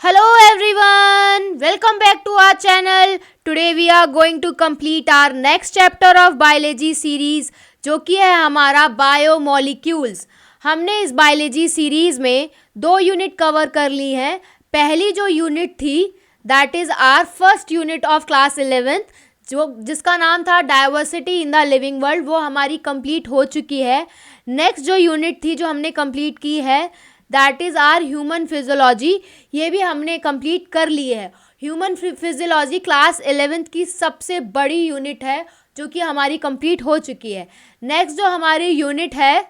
Hello everyone, welcome back to our channel. Today we are going to complete our next chapter of biology series जो कि है हमारा biomolecules. हमने इस biology series में 2 unit cover कर ली हैं. पहली जो यूनिट थी that is our first unit of class 11th जिसका नाम था diversity in the living world, वो हमारी कंप्लीट हो चुकी है. नेक्स्ट जो यूनिट थी जो हमने कंप्लीट की है that is our human physiology, ये भी हमने कंप्लीट कर ली है. ह्यूमन फिजियोलॉजी क्लास 11th की सबसे बड़ी यूनिट है जो कि हमारी कंप्लीट हो चुकी है. नेक्स्ट जो हमारी यूनिट है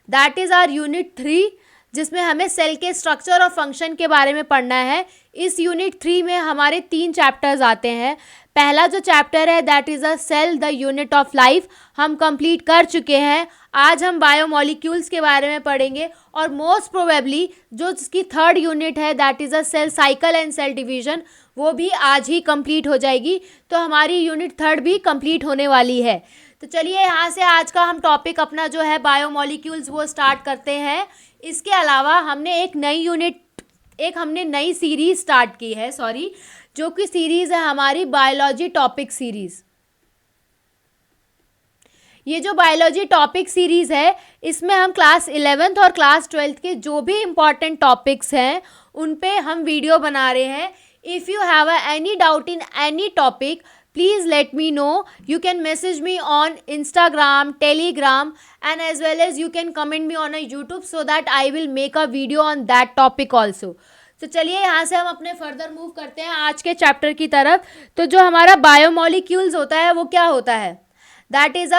दैट इज़ आर यूनिट 3 जिसमें हमें सेल के स्ट्रक्चर और फंक्शन के बारे में पढ़ना है. इस यूनिट 3 में हमारे 3 चैप्टर्स आते हैं. पहला जो चैप्टर है that is a cell the unit of life, हम कंप्लीट कर चुके हैं. आज हम बायोमोलिक्यूल्स के बारे में पढ़ेंगे और मोस्ट प्रोबेबली जो इसकी थर्ड यूनिट है that is a cell cycle and cell division, वो भी आज ही कंप्लीट हो जाएगी. तो हमारी यूनिट थर्ड भी कंप्लीट होने वाली है. तो चलिए यहाँ से आज का हम टॉपिक अपना जो है बायोमोलिक्यूल्स वो स्टार्ट करते हैं. इसके अलावा हमने हमने नई सीरीज़ स्टार्ट की है जो कि सीरीज़ है हमारी बायोलॉजी टॉपिक सीरीज़. ये जो बायोलॉजी टॉपिक सीरीज़ है इसमें हम क्लास 11th और क्लास 12th के जो भी इम्पॉर्टेंट टॉपिक्स हैं उन पे हम वीडियो बना रहे हैं. If you have any doubt in any topic please let me know. You can message me on Instagram, Telegram, and as well as you can comment me on a YouTube so that I will make a video on that topic also. तो चलिए यहाँ से हम अपने further move करते हैं आज के चैप्टर की तरफ. तो जो हमारा बायोमोलिक्यूल्स होता है वो क्या होता है दैट इज़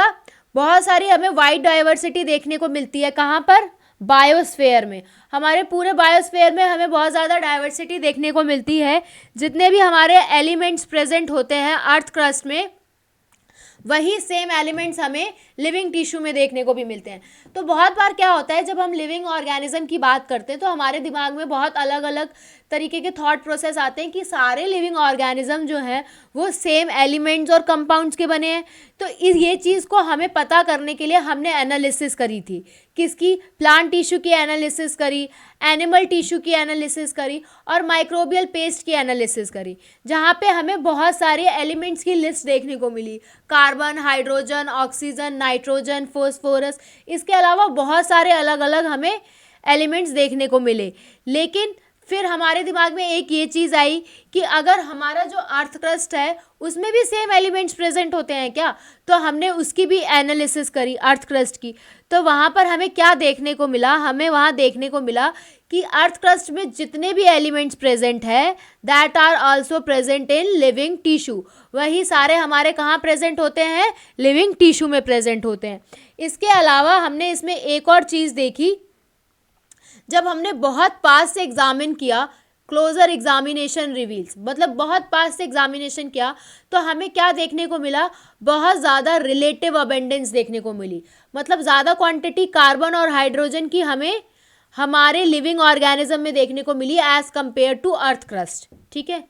बहुत सारी हमें वाइड डाइवर्सिटी देखने को मिलती है. कहाँ पर? बायोस्फेयर में. हमारे पूरे बायोस्फेयर में हमें बहुत ज़्यादा डाइवर्सिटी देखने को मिलती है. जितने भी हमारे एलिमेंट्स प्रेजेंट होते हैं अर्थ क्रस्ट में वही सेम एलिमेंट्स हमें लिविंग टिश्यू में देखने को भी मिलते हैं. तो बहुत बार क्या होता है जब हम लिविंग ऑर्गेनिज्म की बात करते हैं तो हमारे दिमाग में बहुत अलग अलग तरीके के थॉट प्रोसेस आते हैं कि सारे लिविंग ऑर्गेनिज्म जो हैं वो सेम एलिमेंट्स और कंपाउंड्स के बने हैं. तो ये चीज़ को हमें पता करने के लिए हमने एनालिसिस करी थी. किसकी? प्लांट टिश्यू की एनालिसिस करी, एनिमल टिश्यू की एनालिसिस करी और माइक्रोबियल पेस्ट की एनालिसिस करी, जहाँ पे हमें बहुत सारे एलिमेंट्स की लिस्ट देखने को मिली. Carbon, hydrogen, oxygen, nitrogen, phosphorus, इसके अलावा बहुत सारे अलग अलग हमें एलिमेंट्स देखने को मिले. लेकिन फिर हमारे दिमाग में एक ये चीज़ आई कि अगर हमारा जो अर्थ क्रस्ट है उसमें भी सेम एलिमेंट्स प्रेजेंट होते हैं क्या? तो हमने उसकी भी एनालिसिस करी अर्थ क्रस्ट की. तो वहाँ पर हमें क्या देखने को मिला? हमें वहाँ देखने को मिला कि अर्थ क्रस्ट में जितने भी एलिमेंट्स प्रेजेंट है that are also present in living tissue. वही सारे हमारे कहाँ प्रेजेंट होते हैं? लिविंग टिश्यू में प्रेजेंट होते हैं. इसके अलावा हमने इसमें एक और चीज़ देखी. जब हमने बहुत पास से एग्जामिन किया, क्लोजर एग्जामिनेशन रिवील्स, मतलब बहुत पास से एग्जामिनेशन किया तो हमें क्या देखने को मिला? बहुत ज़्यादा रिलेटिव अबेंडेंस देखने को मिली. मतलब ज़्यादा क्वांटिटी कार्बन और हाइड्रोजन की हमें हमारे लिविंग ऑर्गेनिज्म में देखने को मिली as compared to earth crust. ठीक है.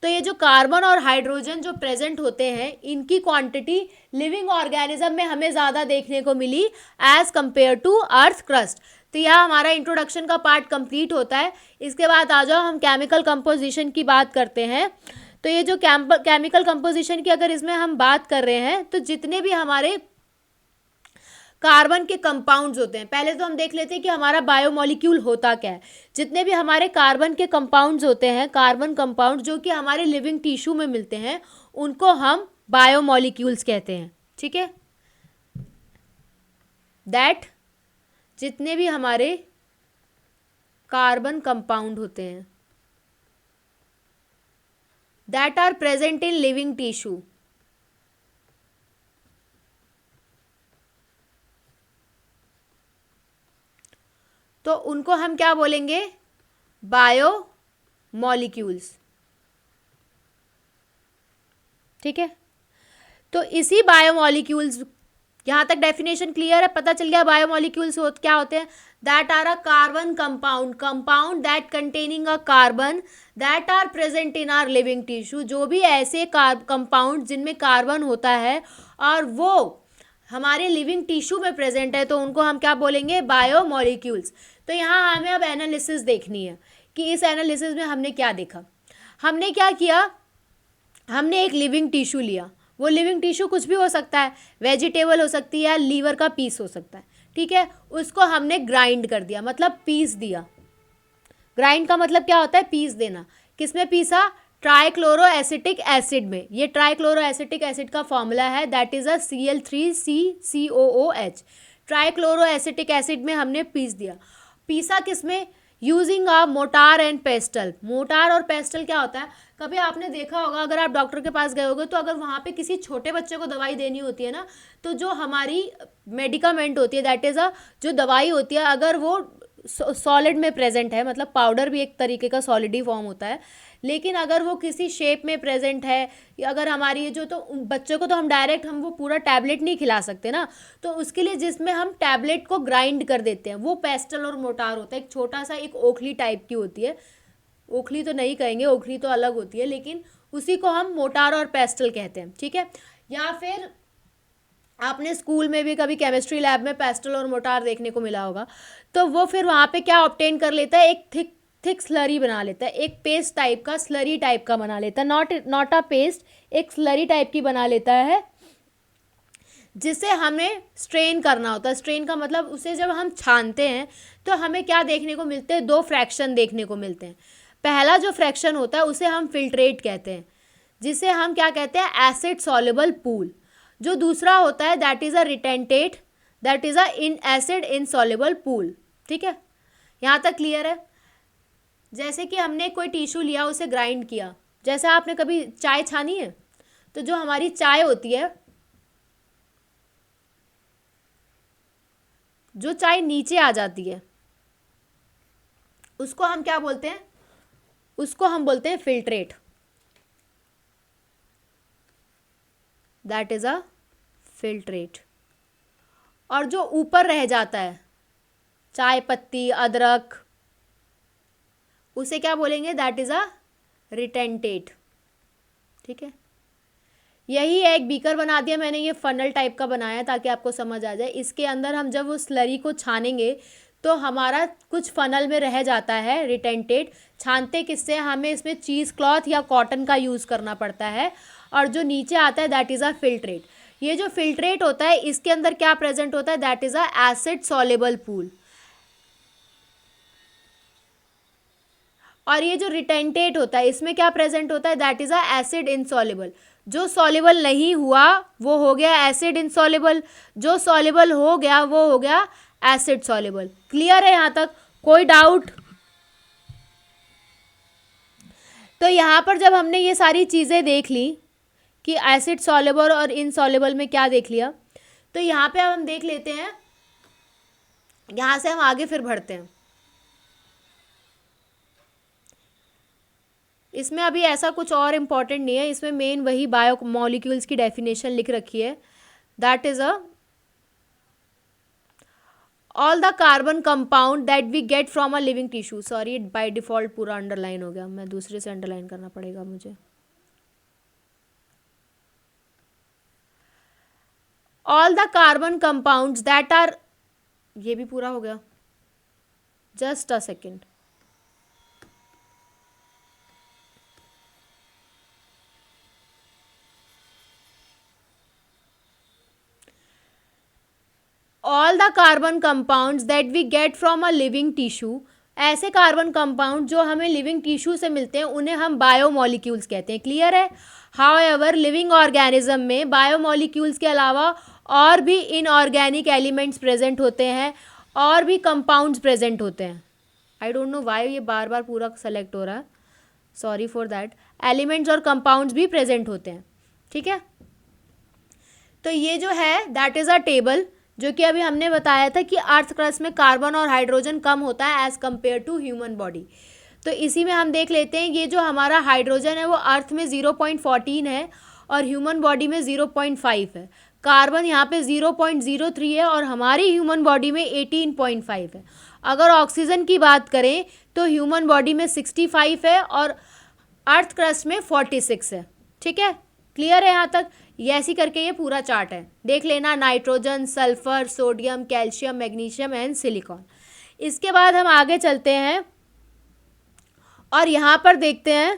तो ये जो कार्बन और हाइड्रोजन जो प्रेजेंट होते हैं इनकी क्वांटिटी लिविंग ऑर्गेनिज्म में हमें ज़्यादा देखने को मिली as compared to earth crust. तो यह हमारा इंट्रोडक्शन का पार्ट कंप्लीट होता है. इसके बाद आ जाओ हम केमिकल कंपोजिशन की बात करते हैं. तो ये जो केमिकल कंपोजिशन की अगर इसमें हम बात कर रहे हैं तो जितने भी हमारे कार्बन के कंपाउंड्स होते हैं, पहले तो हम देख लेते हैं कि हमारा बायोमोलिक्यूल होता क्या है. जितने भी हमारे कार्बन के कंपाउंड्स होते हैं, कार्बन कंपाउंड जो कि हमारे लिविंग टिश्यू में मिलते हैं, उनको हम बायोमोलिक्यूल्स कहते हैं. ठीक है. दैट जितने भी हमारे कार्बन कंपाउंड होते हैं that are present in living tissue, तो उनको हम क्या बोलेंगे? बायोमोलिक्यूल्स. ठीक है. तो इसी बायोमोलिक्यूल्स, यहाँ तक डेफिनेशन क्लियर है? पता चल गया बायोमोलिक्यूल्स क्या होते हैं? That are a carbon compound that containing a carbon that are present in our living tissue. जो भी ऐसे कंपाउंड जिनमें कार्बन होता है और वो हमारे लिविंग टिश्यू में प्रेजेंट है तो उनको हम क्या बोलेंगे? बायोमोलिक्यूल्स. तो यहाँ हमें अब एनालिसिस देखनी है कि इस एनालिसिस में हमने क्या देखा। हमने क्या किया, हमने एक लिविंग टिश्यू लिया, वो लिविंग टिश्यू कुछ भी हो सकता है, वेजिटेबल हो सकती है, लीवर का पीस हो सकता है, ठीक है। उसको हमने ग्राइंड कर दिया, मतलब पीस दिया। ग्राइंड का मतलब क्या होता है, पीस देना। किसमें पीसा, ट्राइक्लोरो एसिटिक एसिड में। ये ट्राइक्लोरो एसिटिक एसिड का फॉर्मूला है, that is a Cl3CCOOH। Trichloro acetic acid में हमने पीस दिया। पीसा किसमें, using a motor and pastel. Motor और पेस्टल क्या होता है, कभी आपने देखा होगा, अगर आप डॉक्टर के पास गए होगे तो अगर वहाँ पे किसी छोटे बच्चे को दवाई देनी होती है ना, तो जो हमारी मेडिकामेंट होती है, दैट इज़ अ जो दवाई होती है, अगर वो सॉलिड में प्रेजेंट है, मतलब पाउडर भी एक तरीके का सॉलिड ही फॉर्म होता है, लेकिन अगर वो किसी शेप में प्रेजेंट है, या अगर हमारी ये जो, तो बच्चों को तो हम डायरेक्ट हम वो पूरा टैबलेट नहीं खिला सकते ना, तो उसके लिए जिसमें हम टैबलेट को ग्राइंड कर देते हैं, वो पेस्टल और मोटार होता है। एक छोटा सा एक ओखली टाइप की होती है, ओखली तो नहीं कहेंगे, ओखली तो अलग होती है, लेकिन उसी को हम मोटार और पेस्टल कहते हैं, ठीक है। या फिर आपने स्कूल में भी कभी केमिस्ट्री लैब में पेस्टल और मोटार देखने को मिला होगा, तो वो फिर वहाँ पे क्या ऑब्टेन कर लेता है, एक थिक स्लरी बना लेता है, एक पेस्ट टाइप का, स्लरी टाइप का बना लेता है, नॉट अ पेस्ट, एक स्लरी टाइप की बना लेता है, जिसे हमें स्ट्रेन करना होता है। स्ट्रेन का मतलब उसे जब हम छानते हैं तो हमें क्या देखने को मिलते हैं, दो फ्रैक्शन देखने को मिलते हैं। पहला जो फ्रैक्शन होता है उसे हम फिल्ट्रेट कहते हैं, जिसे हम क्या कहते हैं, एसिड सॉल्युबल पूल। जो दूसरा होता है that is a retentate, that is a in acid insoluble pool, ठीक है। यहाँ तक क्लियर है। जैसे कि हमने कोई टिश्यू लिया, उसे ग्राइंड किया, जैसे आपने कभी चाय छानी है, तो जो हमारी चाय होती है, जो चाय नीचे आ जाती है, उसको हम क्या बोलते हैं, उसको हम बोलते हैं filtrate, that is a filtrate. और जो ऊपर रह जाता है, चाय पत्ती, अदरक, उसे क्या बोलेंगे, दैट इज अ रिटेंटेट, ठीक है। यही एक बीकर बना दिया मैंने, ये फनल टाइप का बनाया ताकि आपको समझ आ जाए। इसके अंदर हम जब वो स्लरी को छानेंगे तो हमारा कुछ फनल में रह जाता है रिटेंटेट। छानते किससे, हमें इसमें चीज़ क्लॉथ या कॉटन का यूज़ करना पड़ता है, और जो नीचे आता है दैट इज़ अ फिल्ट्रेट। ये जो फिल्ट्रेट होता है, इसके अंदर क्या प्रेजेंट होता है, that is a acid soluble pool. और ये जो रिटेंटेट होता है, इसमें क्या प्रेजेंट होता है, that is a acid insoluble. जो सॉल्युबल नहीं हुआ वो हो गया एसिड इनसॉल्युबल, जो सॉल्युबल हो गया वो हो गया एसिड सॉल्युबल। क्लियर है यहाँ तक, कोई डाउट? तो यहाँ पर जब हमने ये सारी चीज़ें देख ली कि एसिड सॉल्युबल और इनसॉल्युबल में क्या देख लिया, तो यहाँ पे अब हम देख लेते हैं, यहाँ से हम आगे फिर बढ़ते हैं। इसमें अभी ऐसा कुछ और इम्पॉर्टेंट नहीं है, इसमें मेन वही बायो मॉलिक्यूल्स की डेफिनेशन लिख रखी है, that is a all the carbon compound that we get from a living tissue. Sorry, by default पूरा अंडरलाइन हो गया, मैं दूसरे से अंडरलाइन करना पड़ेगा मुझे। All the carbon compounds that are, ये भी पूरा हो गया, just a second. All the carbon compounds that we get from a living tissue, ऐसे कार्बन कंपाउंड जो हमें लिविंग टिश्यू से मिलते हैं उन्हें हम बायोमोलिक्यूल्स कहते हैं। क्लियर है? हाउएवर लिविंग ऑर्गेनिज्म में बायोमोलिक्यूल्स के अलावा और भी इनऑर्गेनिक एलिमेंट्स प्रेजेंट होते हैं, और भी कंपाउंड्स प्रेजेंट होते हैं। आई डोंट नो वाई ये बार बार पूरा सेलेक्ट हो रहा है, सॉरी फॉर दैट। एलिमेंट्स और कंपाउंड्स भी प्रेजेंट होते हैं, ठीक है। तो ये जो है दैट इज़ अ टेबल, जो कि अभी हमने बताया था कि अर्थ क्रस्ट में कार्बन और हाइड्रोजन कम होता है as compare to human body. तो इसी में हम देख लेते हैं, ये जो हमारा हाइड्रोजन है वो अर्थ में 0.14 है और ह्यूमन बॉडी में 0.5 है। कार्बन यहाँ पे 0.03 है और हमारी ह्यूमन बॉडी में 18.5 है। अगर ऑक्सीजन की बात करें तो ह्यूमन बॉडी में 65 है और अर्थ क्रस्ट में 46 है, ठीक है। क्लियर है यहाँ तक? ये ऐसी करके ये पूरा चार्ट है, देख लेना। Nitrogen, sulphur, sodium, calcium, magnesium and silicon. इसके बाद हम आगे चलते हैं और यहां पर देखते हैं,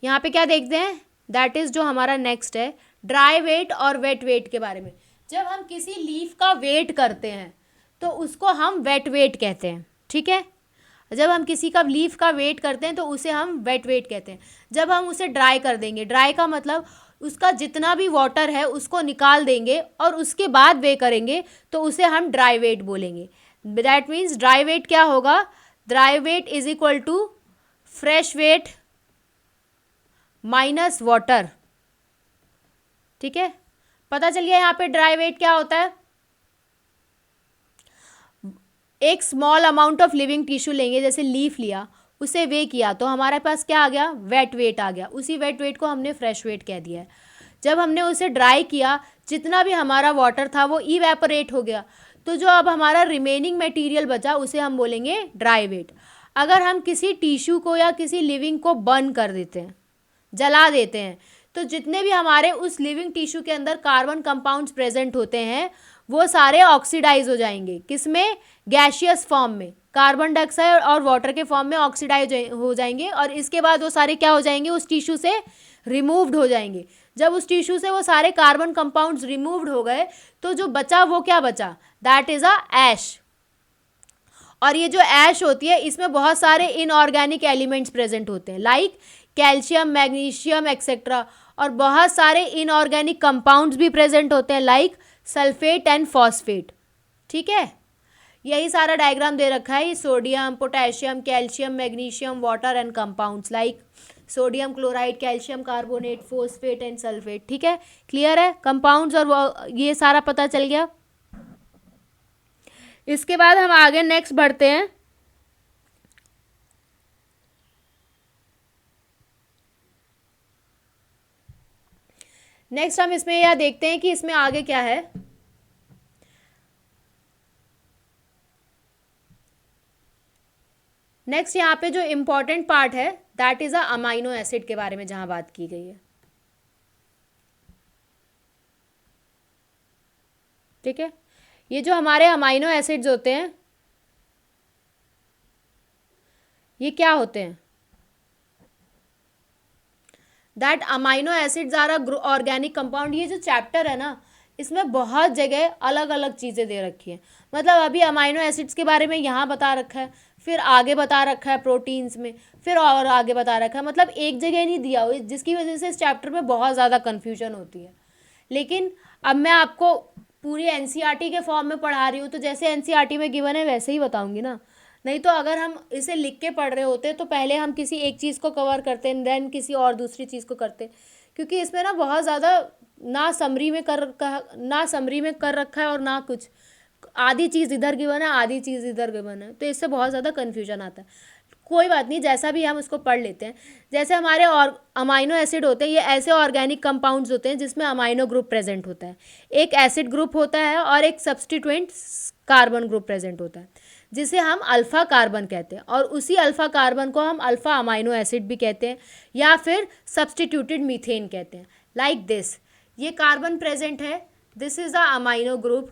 यहाँ पे क्या देखते हैं, दैट इज जो हमारा नेक्स्ट है ड्राई वेट और वेट वेट के बारे में। जब हम किसी लीफ का वेट करते हैं तो उसको हम वेट वेट कहते हैं, ठीक है। जब हम किसी का लीफ का वेट करते हैं तो उसे हम वेट वेट कहते हैं। जब हम उसे ड्राई कर देंगे, ड्राई का मतलब उसका जितना भी वाटर है उसको निकाल देंगे और उसके बाद वे करेंगे तो उसे हम ड्राई वेट बोलेंगे। दैट मीन्स ड्राई वेट क्या होगा, dry weight is equal to fresh weight minus water, ठीक है। पता चल गया यहाँ पे ड्राई वेट क्या होता है। एक small amount of living tissue लेंगे, जैसे लीफ लिया, उसे वे किया तो हमारे पास क्या आ गया, वेट वेट आ गया। उसी वेट वेट को हमने फ्रेश वेट कह दिया है। जब हमने उसे ड्राई किया, जितना भी हमारा वाटर था वो इवेपोरेट हो गया, तो जो अब हमारा रिमेनिंग मटेरियल बचा उसे हम बोलेंगे ड्राई वेट। अगर हम किसी टिश्यू को या किसी लिविंग को बर्न कर देते हैं, जला देते हैं, तो जितने भी हमारे उस लिविंग टिश्यू के अंदर कार्बन कंपाउंड्स प्रेजेंट होते हैं वो सारे ऑक्सीडाइज हो जाएंगे। किसमें, गैशियस फॉर्म में, कार्बन डाइऑक्साइड और वाटर के फॉर्म में ऑक्सीडाइज हो जाएंगे। और इसके बाद वो सारे क्या हो जाएंगे, उस टिश्यू से रिमूव्ड हो जाएंगे। जब उस टिश्यू से वो सारे कार्बन कंपाउंड्स रिमूव्ड हो गए तो जो बचा वो क्या बचा, दैट इज अ ऐश। और ये जो ऐश होती है इसमें बहुत सारे इनऑर्गेनिक एलिमेंट्स प्रेजेंट होते हैं, लाइक कैल्शियम, मैग्नीशियम एक्सेट्रा। और बहुत सारे इनऑर्गेनिक कंपाउंड्स भी प्रेजेंट होते हैं, लाइक सल्फेट एंड फॉस्फेट, ठीक है। यही सारा डायग्राम दे रखा है, sodium, potassium, calcium, magnesium, water and compounds like sodium chloride, calcium carbonate, phosphate and sulphate, ठीक है। क्लियर है, कंपाउंड्स और ये सारा पता चल गया। इसके बाद हम आगे नेक्स्ट बढ़ते हैं। नेक्स्ट हम इसमें यह देखते हैं कि इसमें आगे क्या है। नेक्स्ट यहाँ पे जो इम्पोर्टेंट पार्ट है that is a amino acid के बारे में जहां बात की गई है, ठीक है। ये जो हमारे अमाइनो एसिड्स होते हैं ये क्या होते हैं, that amino acids are a organic compound. ये जो चैप्टर है ना इसमें बहुत जगह अलग अलग चीज़ें दे रखी हैं। मतलब अभी अमाइनो एसिड्स के बारे में यहाँ बता रखा है, फिर आगे बता रखा है प्रोटीन्स में, फिर और आगे बता रखा है, मतलब एक जगह नहीं दिया हुआ, जिसकी वजह से इस चैप्टर में बहुत ज़्यादा कन्फ्यूजन होती है। लेकिन अब मैं आपको पूरी एनसीईआरटी के फॉर्म में पढ़ा रही हूँ तो जैसे एनसीईआरटी में गिवन है वैसे ही बताऊँगी ना। नहीं तो अगर हम इसे लिख के पढ़ रहे होते तो पहले हम किसी एक चीज़ को कवर करते हैं देन किसी और दूसरी चीज़ को करते, क्योंकि इसमें ना बहुत ज़्यादा ना समरी में कर रखा है और ना कुछ, आधी चीज़ इधर गिवन है आधी चीज़ इधर गिवन है, तो इससे बहुत ज़्यादा कन्फ्यूजन आता है। कोई बात नहीं, जैसा भी हम उसको पढ़ लेते हैं। जैसे हमारे और अमाइनो एसिड होते हैं, ये ऐसे ऑर्गेनिक कंपाउंड्स होते हैं जिसमें अमाइनो ग्रुप प्रेजेंट होता है। एक एसिड ग्रुप होता है और एक सब्सटीट्यूएंट कार्बन ग्रुप प्रेजेंट होता है जिसे हम अल्फ़ा कार्बन कहते हैं। और उसी अल्फ़ा कार्बन को हम अल्फ़ा अमाइनो एसिड भी कहते हैं या फिर सब्सटीट्यूटेड मीथेन कहते हैं, लाइक दिस। ये कार्बन प्रेजेंट है, this is a amino group,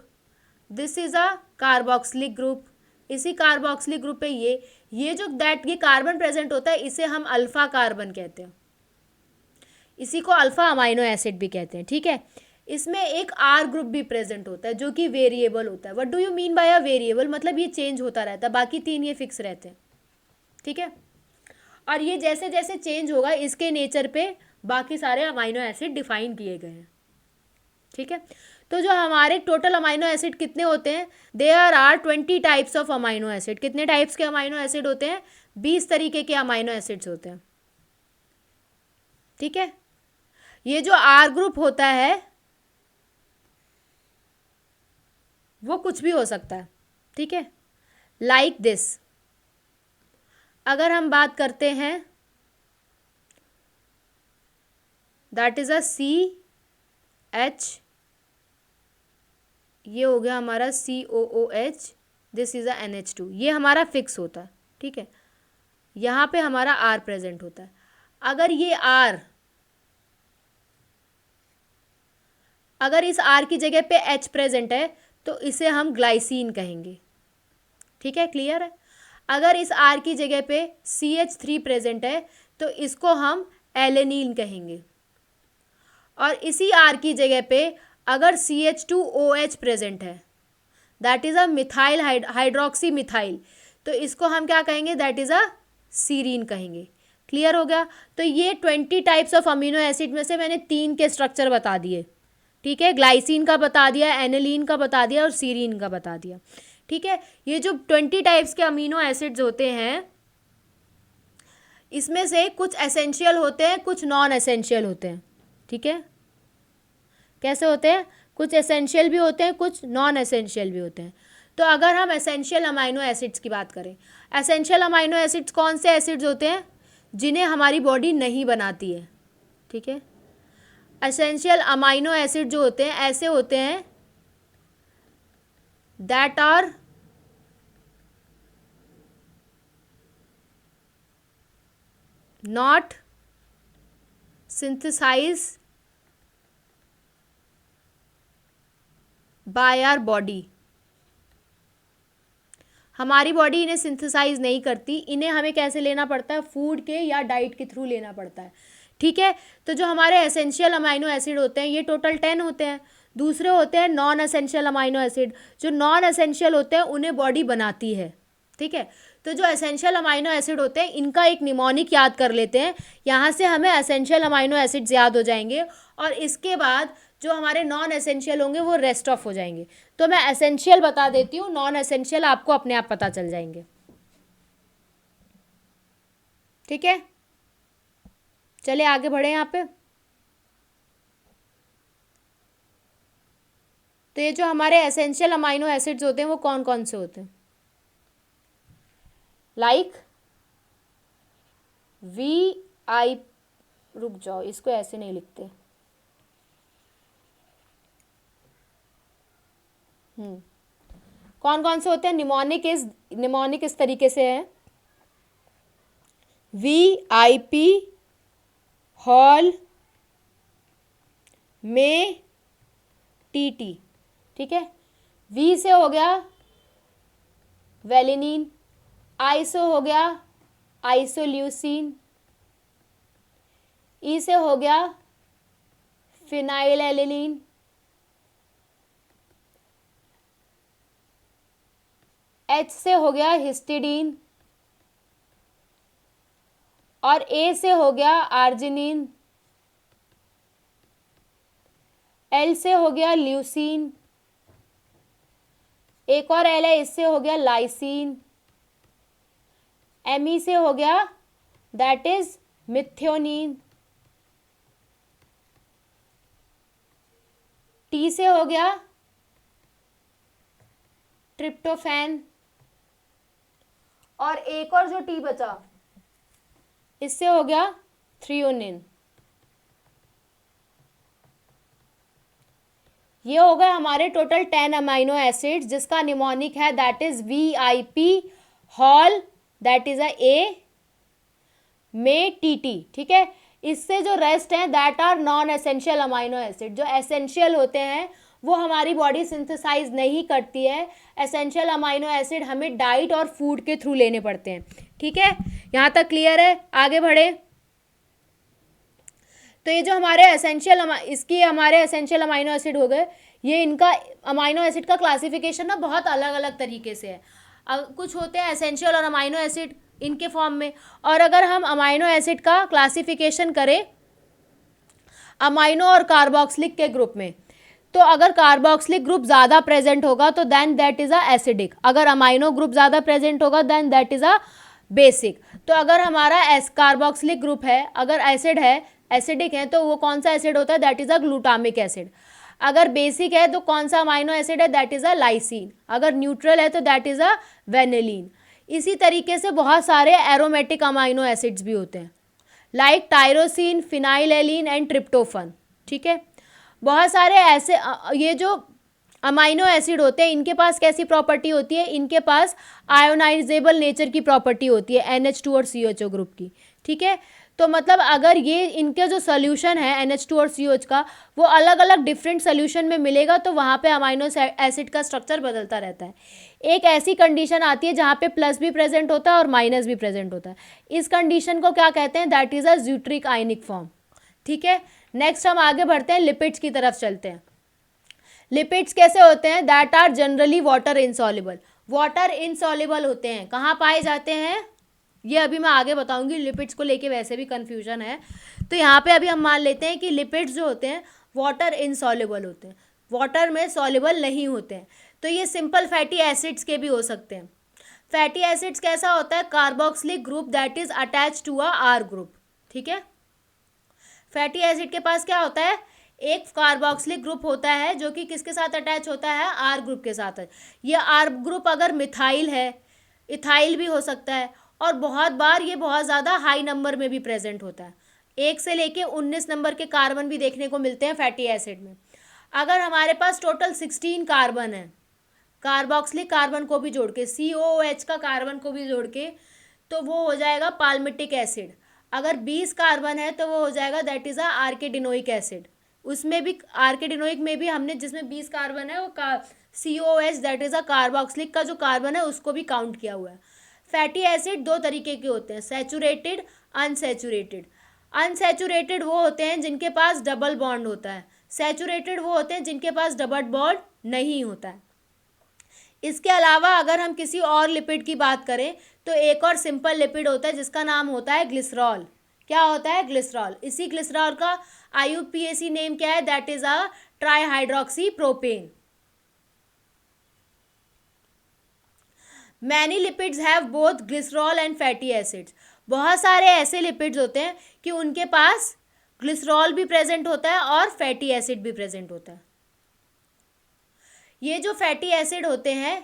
this is a carboxylic group. इसी कार्बोक्सिलिक ग्रुप पे ये जो दैट ये कार्बन प्रेजेंट होता है इसे हम अल्फ़ा कार्बन कहते हैं, इसी को अल्फ़ा अमाइनो एसिड भी कहते हैं, ठीक है। इसमें एक आर ग्रुप भी प्रेजेंट होता है जो कि वेरिएबल होता है। What do you mean by a variable, मतलब ये चेंज होता रहता है, बाकी तीन ये फिक्स रहते हैं, ठीक है। और ये जैसे जैसे चेंज होगा इसके नेचर पे बाकी सारे अमाइनो एसिड डिफाइन किए गए हैं, ठीक है। तो जो हमारे टोटल अमाइनो एसिड कितने होते हैं, there are 20 types of amino acid. कितने टाइप्स के अमाइनो एसिड होते हैं, 20 तरीके के अमाइनो एसिड्स होते हैं, ठीक है। ये जो आर ग्रुप होता है वो कुछ भी हो सकता है, ठीक है, लाइक दिस। अगर हम बात करते हैं दैट इज अ CH, ये हो गया हमारा COOH, this is a NH2, ये हमारा फिक्स होता है, ठीक है। यहाँ पे हमारा R प्रेजेंट होता है। अगर ये R, अगर इस R की जगह पे H प्रेजेंट है तो इसे हम ग्लाइसिन कहेंगे। ठीक है, क्लियर है। अगर इस R की जगह पे CH3 प्रेजेंट है तो इसको हम एलेनिन कहेंगे। और इसी R की जगह पे अगर CH2OH प्रेजेंट है, that is a methyl hydroxy methyl, तो इसको हम क्या कहेंगे, दैट इज़ अ सीरीन कहेंगे। क्लियर हो गया। तो ये 20 टाइप्स ऑफ अमीनो एसिड में से मैंने 3 के स्ट्रक्चर बता दिए। ठीक है, ग्लाइसिन का बता दिया, एनिलीन का बता दिया और सीरीन का बता दिया। ठीक है, ये जो 20 टाइप्स के अमीनो एसिड्स होते हैं इसमें से कुछ एसेंशियल होते हैं, कुछ नॉन एसेंशियल होते हैं। ठीक है, कैसे होते हैं, कुछ एसेंशियल भी होते हैं, कुछ नॉन एसेंशियल भी होते हैं। तो अगर हम एसेंशियल अमाइनो एसिड्स की बात करें, एसेंशियल अमाइनो एसिड्स कौन से एसिड्स होते हैं, जिन्हें हमारी बॉडी नहीं बनाती है। ठीक है, एसेंशियल अमाइनो एसिड जो होते हैं ऐसे होते हैं that are not synthesize by our body. हमारी बॉडी इन्हें सिंथेसाइज नहीं करती, इन्हें हमें कैसे लेना पड़ता है, फूड के या डाइट के थ्रू लेना पड़ता है। ठीक है, तो जो हमारे एसेंशियल अमाइनो एसिड होते हैं ये टोटल 10 होते हैं। दूसरे होते हैं नॉन एसेंशियल अमाइनो एसिड। जो नॉन एसेंशियल होते हैं उन्हें बॉडी बनाती है। ठीक है, तो जो एसेंशियल अमाइनो एसिड होते हैं इनका एक निमोनिक याद कर लेते हैं, यहाँ से हमें एसेंशियल अमाइनो एसिड्स याद हो जाएंगे और इसके बाद जो हमारे नॉन एसेंशियल होंगे वो रेस्ट ऑफ हो जाएंगे। तो मैं एसेंशियल बता देती हूँ, नॉन एसेंशियल आपको अपने आप पता चल जाएंगे। ठीक है, चले आगे बढ़े यहाँ पे। तो ये जो हमारे एसेंशियल अमाइनो एसिड्स होते हैं वो कौन कौन से होते हैं, लाइक VI, रुक जाओ इसको ऐसे नहीं लिखते, कौन कौन से होते हैं, निमोनिक इस तरीके से है, VIP, हॉल, में, TT। ठीक है, V से हो गया वेलिनिन, I से हो गया आइसोल्यूसिन, E से हो गया फिनाइलएलेनिन, H से हो गया हिस्टिडीन और A से हो गया आर्जिनिन, L से हो गया ल्यूसीन, एक और L है इससे हो गया लाइसिन, Me से हो गया दैट इज मिथ्योनिन, T से हो गया ट्रिप्टोफैन और एक और जो T बचा इससे हो गया थ्रियोनिन। ये हो गए हमारे टोटल 10 अमाइनो एसिड्स जिसका निमोनिक है that is VIP, hall that is A, में TT। ठीक है, इससे जो रेस्ट हैं that are non essential amino acid. जो एसेंशियल होते हैं वो हमारी बॉडी सिंथेसाइज नहीं करती है। एसेंशियल अमाइनो एसिड हमें डाइट और फूड के थ्रू लेने पड़ते हैं। ठीक है, यहाँ तक क्लियर है, आगे बढ़े। तो ये जो हमारे हमारे एसेंशियल अमाइनो एसिड हो गए, ये इनका अमाइनो एसिड का क्लासिफिकेशन ना बहुत अलग अलग तरीके से है। कुछ होते हैं एसेंशियल और अमाइनो एसिड इनके फॉर्म में, और अगर हम अमाइनो एसिड का क्लासिफिकेशन करें अमाइनो और कार्बोक्सिलिक के ग्रुप में, तो अगर कार्बोक्सिलिक ग्रुप ज़्यादा प्रेजेंट होगा तो then that is a acidic, अगर अमाइनो ग्रुप ज़्यादा प्रेजेंट होगा then that is a basic. तो अगर हमारा कार्बोक्सिलिक ग्रुप है, अगर एसिड है, एसिडिक है, तो वो कौन सा एसिड होता है, that is a glutamic acid. अगर बेसिक है तो कौन सा अमाइनो एसिड है, दैट इज़ अ लाइसिन। अगर न्यूट्रल है तो दैट इज़ अ वेनिलीन। इसी तरीके से बहुत सारे एरोमेटिक अमाइनो एसिड्स भी होते हैं लाइक टायरोसिन, फिनाइलएलिन एंड ट्रिप्टोफन। ठीक है, बहुत सारे ऐसे ये जो अमाइनो एसिड होते हैं इनके पास कैसी प्रॉपर्टी होती है, इनके पास आयोनाइजेबल नेचर की प्रॉपर्टी होती है NH2 और CHO ग्रुप की। ठीक है, तो मतलब अगर ये इनके जो सोल्यूशन है NH2 और COH का वो अलग अलग डिफरेंट सोल्यूशन में मिलेगा तो वहाँ पे अमाइनो एसिड का स्ट्रक्चर बदलता रहता है। एक ऐसी कंडीशन आती है जहाँ पे प्लस भी प्रेजेंट होता है और माइनस भी प्रेजेंट होता है। इस कंडीशन को क्या कहते हैं? That is a zwitterionic form. ठीक है, नेक्स्ट हम आगे बढ़ते हैं, लिपिड्स की तरफ चलते हैं। लिपिड्स कैसे होते हैं? That are generally water insoluble. Water insoluble होते हैं। कहाँ पाए जाते हैं? ये अभी मैं आगे बताऊंगी, लिपिड्स को लेके वैसे भी कंफ्यूजन है। तो यहाँ पे अभी हम मान लेते हैं कि लिपिड्स जो होते हैं वाटर इनसॉल्युबल होते हैं, वाटर में सॉल्युबल नहीं होते हैं। तो ये सिंपल फैटी एसिड्स के भी हो सकते हैं। फैटी एसिड्स कैसा होता है? Carboxylic group that is attach to a R group. ठीक है, फैटी एसिड के पास क्या होता है? एक कार्बोक्सिलिक ग्रुप होता है जो कि किसके साथ अटैच होता है? आर ग्रुप के साथ है। ये आर ग्रुप अगर मिथाइल है, इथाइल भी हो सकता है, और बहुत बार ये बहुत ज़्यादा हाई नंबर में भी प्रेजेंट होता है। 1 से लेके 19 नंबर के कार्बन भी देखने को मिलते हैं फैटी एसिड में। अगर हमारे पास टोटल 16 कार्बन है, कार्बोक्सिलिक कार्बन को भी जोड़ के, COOH का कार्बन को भी जोड़ के, तो वो हो जाएगा पाल्मिटिक एसिड। अगर 20 कार्बन है तो वो हो जाएगा दैट इज़ अ आर्किडिनोइक एसिड। उसमें भी आर्किडिनोइक में भी हमने जिसमें 20 कार्बन है वो COOH that is a carboxylic का जो कार्बन है उसको भी काउंट किया हुआ है। फैटी एसिड दो तरीके के होते हैं, सैचुरेटेड, अनसैचुरेटेड। अनसैचुरेटेड वो होते हैं जिनके पास डबल बॉन्ड होता है, सैचुरेटेड वो होते हैं जिनके पास डबल बॉन्ड नहीं होता है। इसके अलावा अगर हम किसी और लिपिड की बात करें तो एक और सिंपल लिपिड होता है जिसका नाम होता है ग्लिसरॉल। क्या होता है? ग्लिसरॉल। इसी ग्लिसरॉल का IUPAC नेम क्या है? That is a trihydroxy propane. Many lipids have both glycerol and fatty acids. बहुत सारे ऐसे लिपिड्स होते हैं कि उनके पास ग्लिसरॉल भी प्रेजेंट होता है और फैटी एसिड भी प्रेजेंट होता है। ये जो फैटी एसिड होते हैं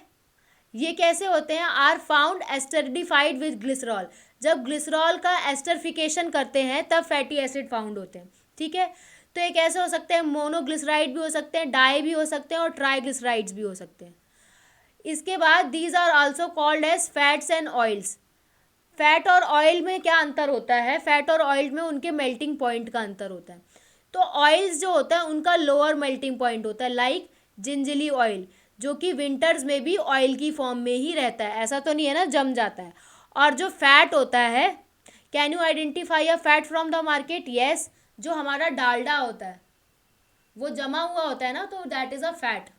ये कैसे होते हैं? Are found esterified with glycerol. जब ग्लिसरॉल का एस्टरिफिकेशन करते हैं तब फैटी एसिड फाउंड होते हैं। ठीक है, तो ये कैसे हो सकते हैं? मोनोग्लिसराइड भी हो सकते हैं, डाई भी हो सकते हैं और ट्राईग्लिसराइड्स भी हो सकते हैं। इसके बाद these are also called as fats and oils. Fat और ऑयल में क्या अंतर होता है? फैट और ऑयल में उनके मेल्टिंग पॉइंट का अंतर होता है। तो ऑयल्स जो होता है उनका लोअर मेल्टिंग पॉइंट होता है, लाइक जिंजली ऑयल जो कि विंटर्स में भी ऑयल की फॉर्म में ही रहता है, ऐसा तो नहीं है ना जम जाता है। और जो फैट होता है, can you identify a fat from the market? Yes, जो हमारा डालडा होता है वो जमा हुआ होता है ना, तो that is a fat.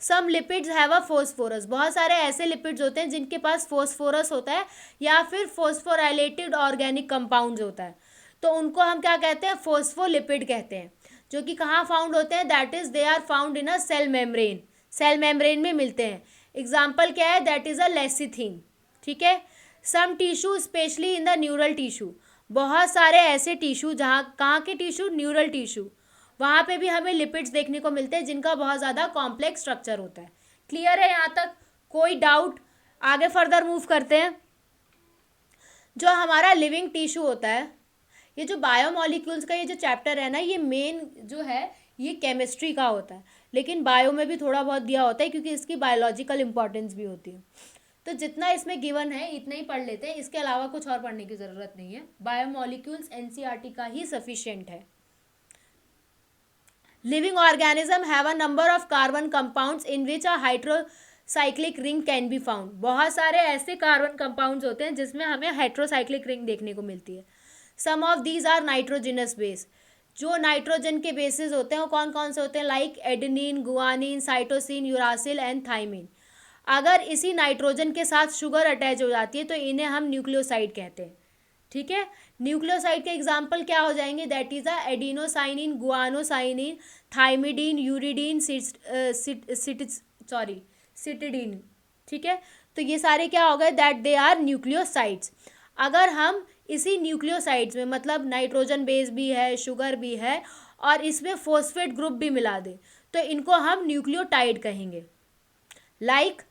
Some lipids have a phosphorus. बहुत सारे ऐसे लिपिड्स होते हैं जिनके पास फोस्फोरस होता है या फिर फोस्फोराइलेटेड ऑर्गेनिक कंपाउंड्स होता है, तो उनको हम क्या कहते हैं? फोस्फोलिपिड कहते हैं। जो कि कहाँ फाउंड होते हैं? That is they are found in a cell membrane. Cell membrane में मिलते हैं। एग्जाम्पल क्या है? That is a lecithin. ठीक है, some tissue specially in the neural tissue. बहुत सारे ऐसे टिश्यू जहाँ, कहाँ के टिश्यू? न्यूरल टिश्यू, वहाँ पे भी हमें लिपिड्स देखने को मिलते हैं जिनका बहुत ज़्यादा कॉम्प्लेक्स स्ट्रक्चर होता है। क्लियर है यहाँ तक? कोई डाउट? आगे फर्दर मूव करते हैं। जो हमारा लिविंग टिश्यू होता है, ये जो बायोमॉलिक्यूल्स का ये जो चैप्टर है ना, ये मेन जो है ये केमिस्ट्री का होता है, लेकिन बायो में भी थोड़ा बहुत दिया होता है क्योंकि इसकी बायोलॉजिकल इंपॉर्टेंस भी होती है। तो जितना इसमें गिवन है इतना ही पढ़ लेते हैं, इसके अलावा कुछ और पढ़ने की ज़रूरत नहीं है। बायोमॉलिक्यूल्स NCERT का ही सफिशिएंट है। Living organism have a number of carbon compounds in which a heterocyclic ring can be found. बहुत सारे ऐसे कार्बन कंपाउंड्स होते हैं जिसमें हमें हेट्रोसाइक्लिक रिंग देखने को मिलती है। Some of these are nitrogenous base. जो नाइट्रोजन के बेसिस होते हैं वो कौन कौन से होते हैं? Like adenine, guanine, cytosine, uracil and thymine. अगर इसी नाइट्रोजन के साथ शुगर अटैच हो जाती है तो इन्हें हम न्यूक्लियोसाइड कहते हैं। ठीक है, न्यूक्लियोसाइड के एग्जाम्पल क्या हो जाएंगे? That is a adenosine, guanosine, thymidine, uridine, cytidine. ठीक है, तो ये सारे क्या हो गए? That they are nucleosides. अगर हम इसी न्यूक्लियोसाइड्स में, मतलब नाइट्रोजन बेस भी है, शुगर भी है और इसमें फॉस्फेट ग्रुप भी मिला दे तो इनको हम न्यूक्लियोटाइड कहेंगे। लाइक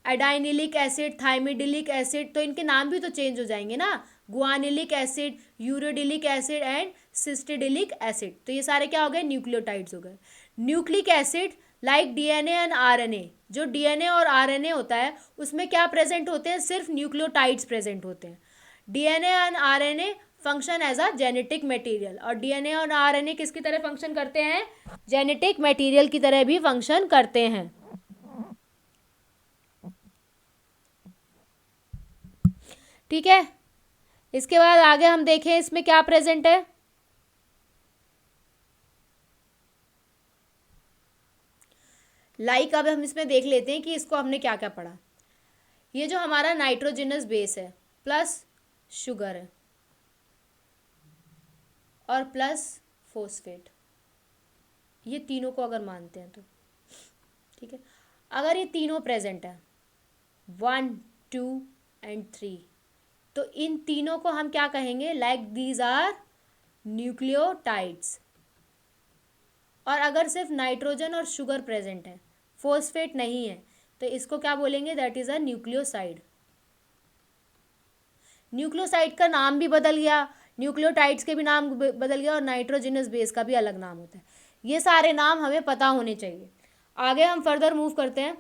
एडाइनिलिक एसिड, थाइमिडिलिक एसिड, तो इनके नाम भी तो चेंज हो जाएंगे ना, गुआनिलिक एसिड, यूरिडिलिक एसिड एंड सिस्टिडिलिक एसिड। तो ये सारे क्या हो गए? न्यूक्लियोटाइड्स हो गए। Nucleic acid like DNA and RNA। जो DNA और RNA होता है उसमें क्या प्रेजेंट होते हैं? सिर्फ न्यूक्लियोटाइड्स प्रेजेंट होते हैं। DNA and RNA function as a genetic material, और डीएनए और आरएनए किसकी तरह फंक्शन करते हैं? जेनेटिक मटेरियल की तरह भी फंक्शन करते हैं। ठीक है, इसके बाद आगे हम देखें इसमें क्या प्रेजेंट है। अब हम इसमें देख लेते हैं कि इसको हमने क्या क्या पढ़ा। ये जो हमारा नाइट्रोजनस बेस है प्लस शुगर है और प्लस फोस्फेट, ये तीनों को अगर मानते हैं तो ठीक है। अगर ये तीनों प्रेजेंट है 1, 2 एंड 3, तो इन तीनों को हम क्या कहेंगे? Like these are nucleotides. और अगर सिर्फ नाइट्रोजन और शुगर प्रेजेंट है, फोस्फेट नहीं है, तो इसको क्या बोलेंगे? That is a nucleoside. Nucleoside का नाम भी बदल गया, न्यूक्लियोटाइड्स के भी नाम बदल गया, और नाइट्रोजनस बेस का भी अलग नाम होता है। ये सारे नाम हमें पता होने चाहिए। आगे हम फर्दर मूव करते हैं।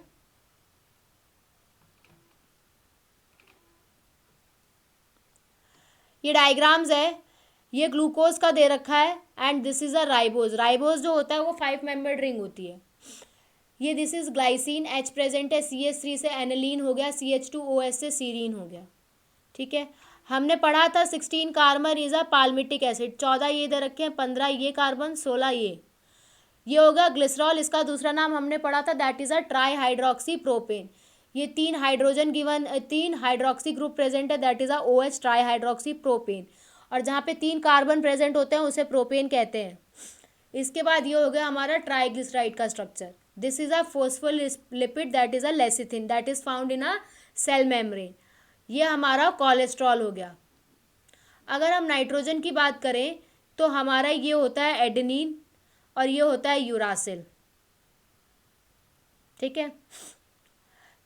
ये डायग्राम्स है, ये ग्लूकोज का दे रखा है and this is a ribose. Ribose जो होता है वो 5 मेंबर्ड रिंग होती है। ये this is glycine, H present है, CH3 से एनिलीन हो गया, CH2OH से सीरीन हो गया। ठीक है, हमने पढ़ा था 16 carbon is a palmitic acid, 14 ये दे रखे हैं, 15 ये कार्बन, 16 ये होगा ग्लिसरॉल। इसका दूसरा नाम हमने पढ़ा था, that is a tri hydroxy propane. ये 3 hydrogen given, 3 hydroxy group present है, that is a OH tri hydroxy propane. और जहाँ पे 3 कार्बन प्रेजेंट होते हैं उसे प्रोपेन कहते हैं। इसके बाद ये हो गया हमारा ट्राइग्लिसराइड का structure. This is a phospholipid, that is a lecithin, that is found in a cell membrane. ये हमारा कोलेस्ट्रॉल हो गया। अगर हम नाइट्रोजन की बात करें तो हमारा ये होता है एडेनिन और ये होता है यूरासिल। ठीक है,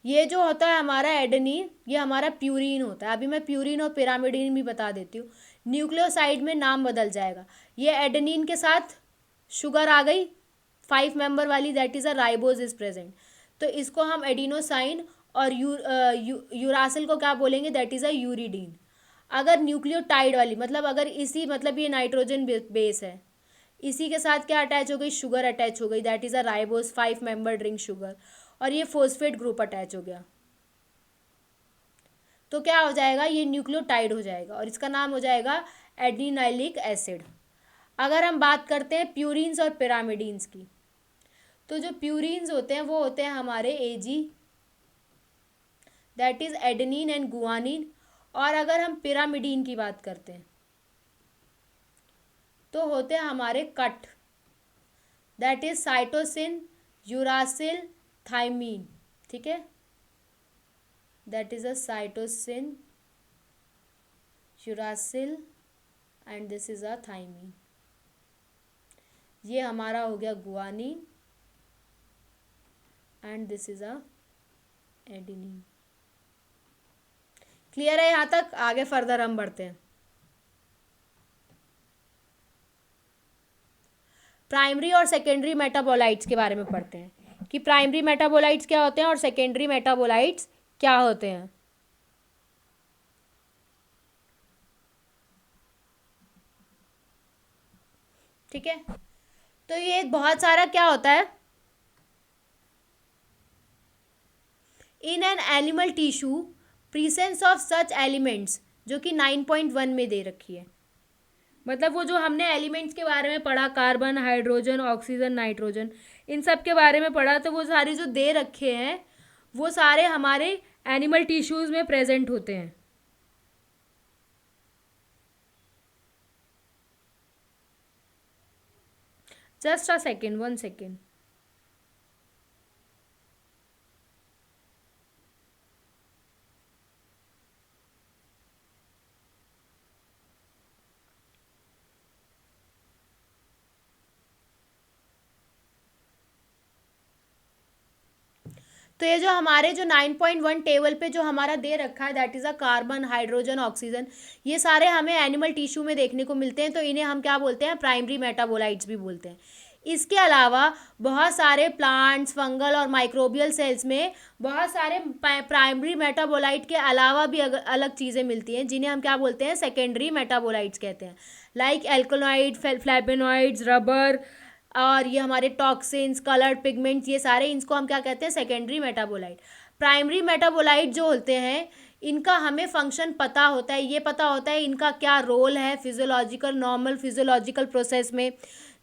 ये जो होता है हमारा एडेनिन, ये हमारा प्यूरिन होता है। अभी मैं प्यूरिन और पिरामिडिन भी बता देती हूँ। न्यूक्लियोसाइड में नाम बदल जाएगा। ये एडेनिन के साथ शुगर आ गई 5 मेंबर वाली, that is a ribose is present, तो इसको हम एडिनोसाइन, और यूरासिल को क्या बोलेंगे? That is a uridine. अगर न्यूक्लियोटाइड वाली मतलब अगर इसी मतलब ये नाइट्रोजन बेस है, इसी के साथ क्या अटैच हो गई? शुगर अटैच हो गई, that is a ribose 5 member ring sugar, और ये फोस्फेट ग्रुप अटैच हो गया, तो क्या हो जाएगा? ये न्यूक्लियोटाइड हो जाएगा और इसका नाम हो जाएगा एडिनाइलिक एसिड। अगर हम बात करते हैं प्यूरिन्स और पिरामिडीन्स की, तो जो प्यूरिन्स होते हैं वो होते हैं हमारे AG, that is adenine and guanine. और अगर हम पिरामिडीन की बात करते हैं तो होते हैं हमारे कट, that is cytosine, uracil, thymine. ठीक है, that is a cytosine, uracil and this is a thymine. ये हमारा हो गया guanine and this is a adenine. Clear है यहाँ तक? आगे फर्दर हम बढ़ते हैं। प्राइमरी और सेकेंडरी मेटाबोलाइट्स के बारे में पढ़ते हैं कि प्राइमरी मेटाबोलाइट्स क्या होते हैं और सेकेंडरी मेटाबोलाइट्स क्या होते हैं। ठीक है, तो ये बहुत सारा क्या होता है, in an animal tissue presence of such elements, जो कि 9.1 में दे रखी है। मतलब वो जो हमने एलिमेंट्स के बारे में पढ़ा, कार्बन, हाइड्रोजन, ऑक्सीजन, नाइट्रोजन, इन सब के बारे में पढ़ा, तो वो सारे जो दे रखे हैं वो सारे हमारे एनिमल टिश्यूज़ में प्रेजेंट होते हैं। Just a second, 1 second. तो ये जो हमारे जो 9.1 टेबल पे जो हमारा दे रखा है, that is a carbon, hydrogen, oxygen, ये सारे हमें एनिमल टिश्यू में देखने को मिलते हैं, तो इन्हें हम क्या बोलते हैं? प्राइमरी मेटाबोलाइट्स भी बोलते हैं। इसके अलावा बहुत सारे प्लांट्स, फंगल और माइक्रोबियल सेल्स में बहुत सारे प्राइमरी मेटाबोलाइट के अलावा भी अलग चीज़ें मिलती हैं, जिन्हें हम क्या बोलते हैं, सेकेंडरी मेटाबोलाइट्स कहते हैं, लाइक एल्कोनॉइड, फ्लैवेनॉइड्स, रबर, और ये हमारे टॉक्सिन्स, कलर्ड पिगमेंट्स, ये सारे इनको हम क्या कहते हैं, सेकेंडरी मेटाबोलाइट। प्राइमरी मेटाबोलाइट जो होते हैं इनका हमें फंक्शन पता होता है, ये पता होता है इनका क्या रोल है फिजियोलॉजिकल, नॉर्मल फिजियोलॉजिकल प्रोसेस में।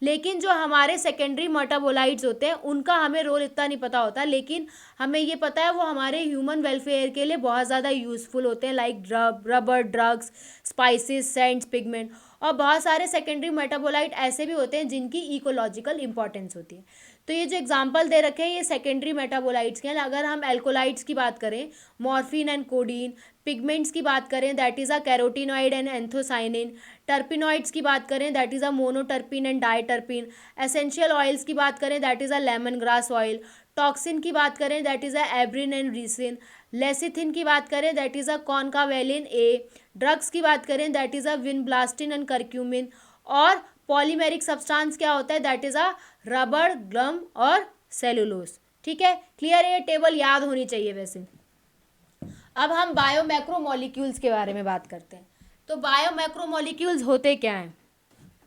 लेकिन जो हमारे सेकेंडरी मेटाबोलाइट्स होते हैं उनका हमें रोल इतना नहीं पता होता, लेकिन हमें ये पता है वो हमारे ह्यूमन वेलफेयर के लिए बहुत ज़्यादा यूज़फुल होते हैं, like rubber, drugs, spices, scents, pigment. और बहुत सारे सेकेंडरी मेटाबोलाइट ऐसे भी होते हैं जिनकी इकोलॉजिकल इंपॉर्टेंस होती है। तो ये जो एग्जांपल दे रखे हैं ये सेकेंडरी मेटाबोलाइट्स के हैं। अगर हम एल्कोलाइट्स की बात करें, मॉर्फिन एंड कोडीन, पिगमेंट्स की बात करें that is a carotenoid and anthocyanin, terpenoids की बात करें that is a monoterpene and diterpene, essential oils की बात करें that is a lemon grass oil, toxin की बात करें that is a abrin and ricin, lecithin की बात करें that is a concanavalin A, drugs की बात करें that is a vinblastine and curcumin, और पॉलीमेरिक सब्सटेंस क्या होता है that is a rubber, glum और सेलुलोज। ठीक है, क्लियर है, ये टेबल याद होनी चाहिए वैसे। अब हम बायोमैक्रोमोलिक्यूल्स के बारे में बात करते हैं। तो बायोमैक्रोमोलिक्यूल्स होते क्या हैं,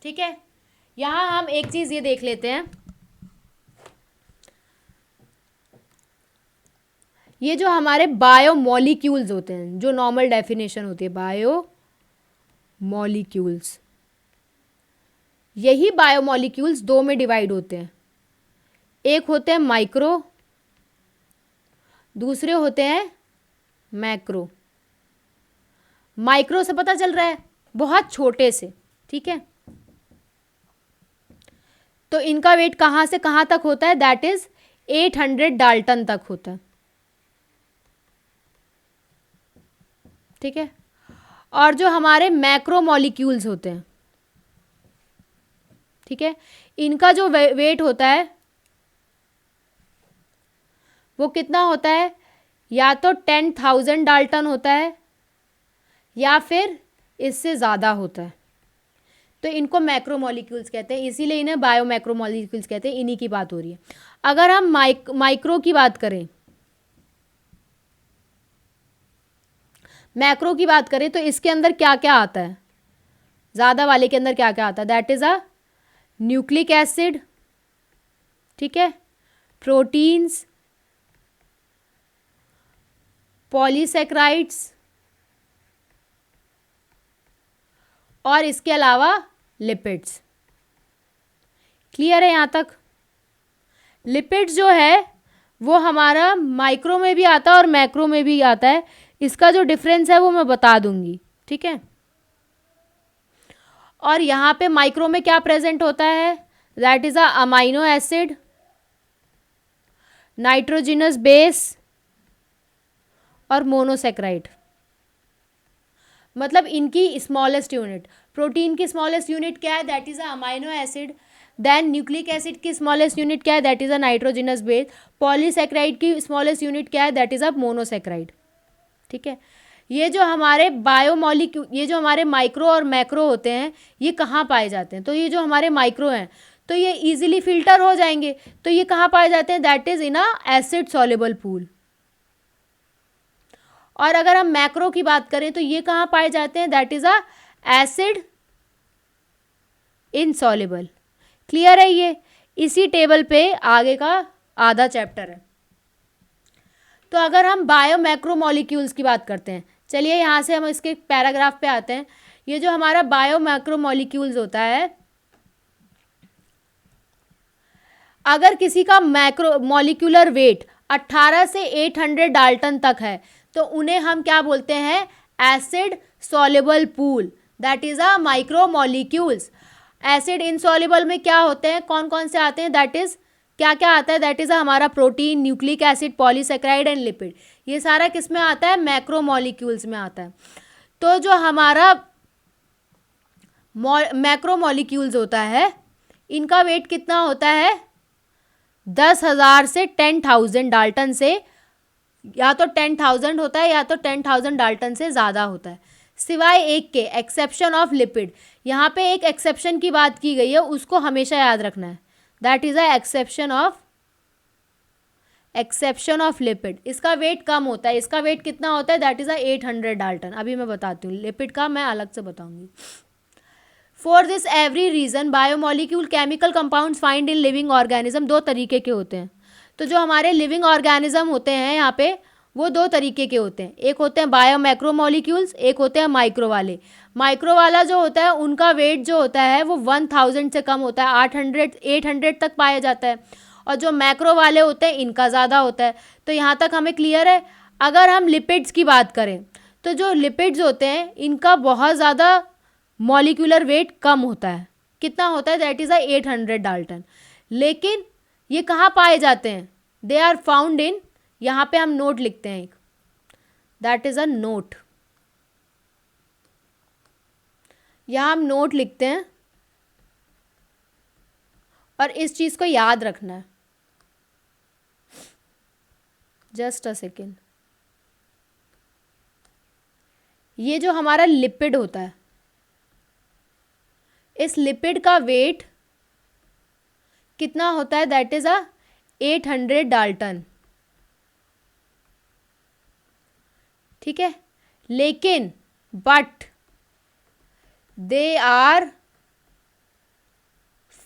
ठीक है, यहाँ हम एक चीज़ ये देख लेते हैं, ये जो हमारे बायोमोलिक्यूल्स होते हैं, जो नॉर्मल डेफिनेशन होती है बायोमोलिक्यूल्स, यही बायोमोलिक्यूल्स दो में डिवाइड होते हैं, एक होते हैं माइक्रो, दूसरे होते हैं मैक्रो। माइक्रो से पता चल रहा है बहुत छोटे से, ठीक है, तो इनका वेट कहाँ से कहाँ तक होता है दैट इज 800 डाल्टन तक होता है, ठीक है। और जो हमारे मैक्रो मॉलिक्यूल्स होते हैं, ठीक है, इनका जो वेट होता है वो कितना होता है, या तो 10,000 डाल्टन होता है या फिर इससे ज़्यादा होता है। तो इनको मैक्रोमोलिक्यूल्स कहते हैं, इसीलिए इन्हें बायोमैक्रोमोलिक्यूल्स कहते हैं, इन्हीं की बात हो रही है। अगर हम माइक्रो की बात करें, मैक्रो की बात करें तो इसके अंदर क्या क्या आता है, ज़्यादा वाले के अंदर क्या क्या आता है that is a nucleic acid, ठीक है, प्रोटीन्स, पॉलीसेक्राइड्स, और इसके अलावा लिपिड्स। क्लियर है यहाँ तक। लिपिड्स जो है वो हमारा माइक्रो में भी आता है और मैक्रो में भी आता है, इसका जो डिफरेंस है वो मैं बता दूंगी, ठीक है। और यहाँ पे माइक्रो में क्या प्रेजेंट होता है that is a amino acid, nitrogenous base और मोनोसेक्राइड। मतलब इनकी स्मॉलेस्ट यूनिट, प्रोटीन की स्मॉलेस्ट यूनिट क्या है that is a amino acid, then nucleic acid की स्मॉलेस्ट यूनिट क्या है that is a nitrogenous base, polysaccharide की स्मॉलेस्ट यूनिट क्या है दैट इज़ अ मोनोसेक्राइड, ठीक है। ये जो हमारे बायोमोलिक्यूल, ये जो हमारे माइक्रो और मैक्रो होते हैं ये कहाँ पाए जाते हैं, तो ये जो हमारे माइक्रो हैं तो ये इजीली फिल्टर हो जाएंगे, तो ये कहाँ पाए जाते हैं that is in a acid soluble pool. और अगर हम मैक्रो की बात करें तो ये कहाँ पाए जाते हैं that is a acid insoluble. Clear है, ये इसी टेबल पे आगे का आधा चैप्टर है। तो अगर हम बायोमैक्रोमोलिक्यूल्स की बात करते हैं, चलिए यहाँ से हम इसके पैराग्राफ पे आते हैं। ये जो हमारा बायोमैक्रोमोलिक्यूल्स होता है, अगर किसी का मैक्रो मॉलिक्यूलर वेट 18 से 800 डाल्टन तक है तो उन्हें हम क्या बोलते हैं, acid soluble pool, that is a micromolecules. Acid insoluble में क्या होते हैं, कौन कौन से आते हैं, दैट इज़ क्या क्या आता है दैट इज़ हमारा protein, nucleic acid, polysaccharide and lipid. ये सारा किस में आता है, मैक्रोमोलिक्यूल्स में आता है। तो जो हमारा मैक्रोमोलिक्यूल्स होता है इनका वेट कितना होता है, 10,000 से 10,000 डाल्टन से, या तो 10,000 होता है या तो 10,000 डाल्टन से ज़्यादा होता है, सिवाय एक के, एक्सेप्शन ऑफ लिपिड। यहाँ पे एक एक्सेप्शन की बात की गई है, उसको हमेशा याद रखना है, that is a exception of lipid. इसका वेट कम होता है, इसका वेट कितना होता है, दैट इज अ 800 डाल्टन। अभी मैं बताती हूँ, लिपिड का मैं अलग से बताऊंगी। For this every reason biomolecule chemical compounds find in living organism, दो तरीके के होते हैं। तो जो हमारे लिविंग ऑर्गेनिज्म होते हैं यहाँ पे, वो दो तरीके के होते हैं। एक होते हैं बायो मैक्रोमोलिक्यूल्स, एक होते हैं माइक्रो वाले। माइक्रो वाला जो होता है उनका वेट जो होता है वो 1000 से कम होता है, 800 तक पाया जाता है। और जो मैक्रो वाले होते हैं इनका ज़्यादा होता है। तो यहाँ तक हमें क्लियर है। अगर हम लिपिड्स की बात करें तो जो लिपिड्स होते हैं इनका बहुत ज़्यादा मॉलिक्यूलर वेट कम होता है। कितना होता है, दैट इज़ अ 800 डाल्टन। लेकिन ये कहाँ पाए जाते हैं, दे आर फाउंड इन, यहाँ पे हम नोट लिखते हैं एक, दैट इज़ अ नोट। यहाँ हम नोट लिखते हैं और इस चीज़ को याद रखना है। Just a second. ये जो हमारा लिपिड होता है, इस लिपिड का वेट कितना होता है, दैट इज अ 800 डाल्टन। ठीक है, लेकिन but they are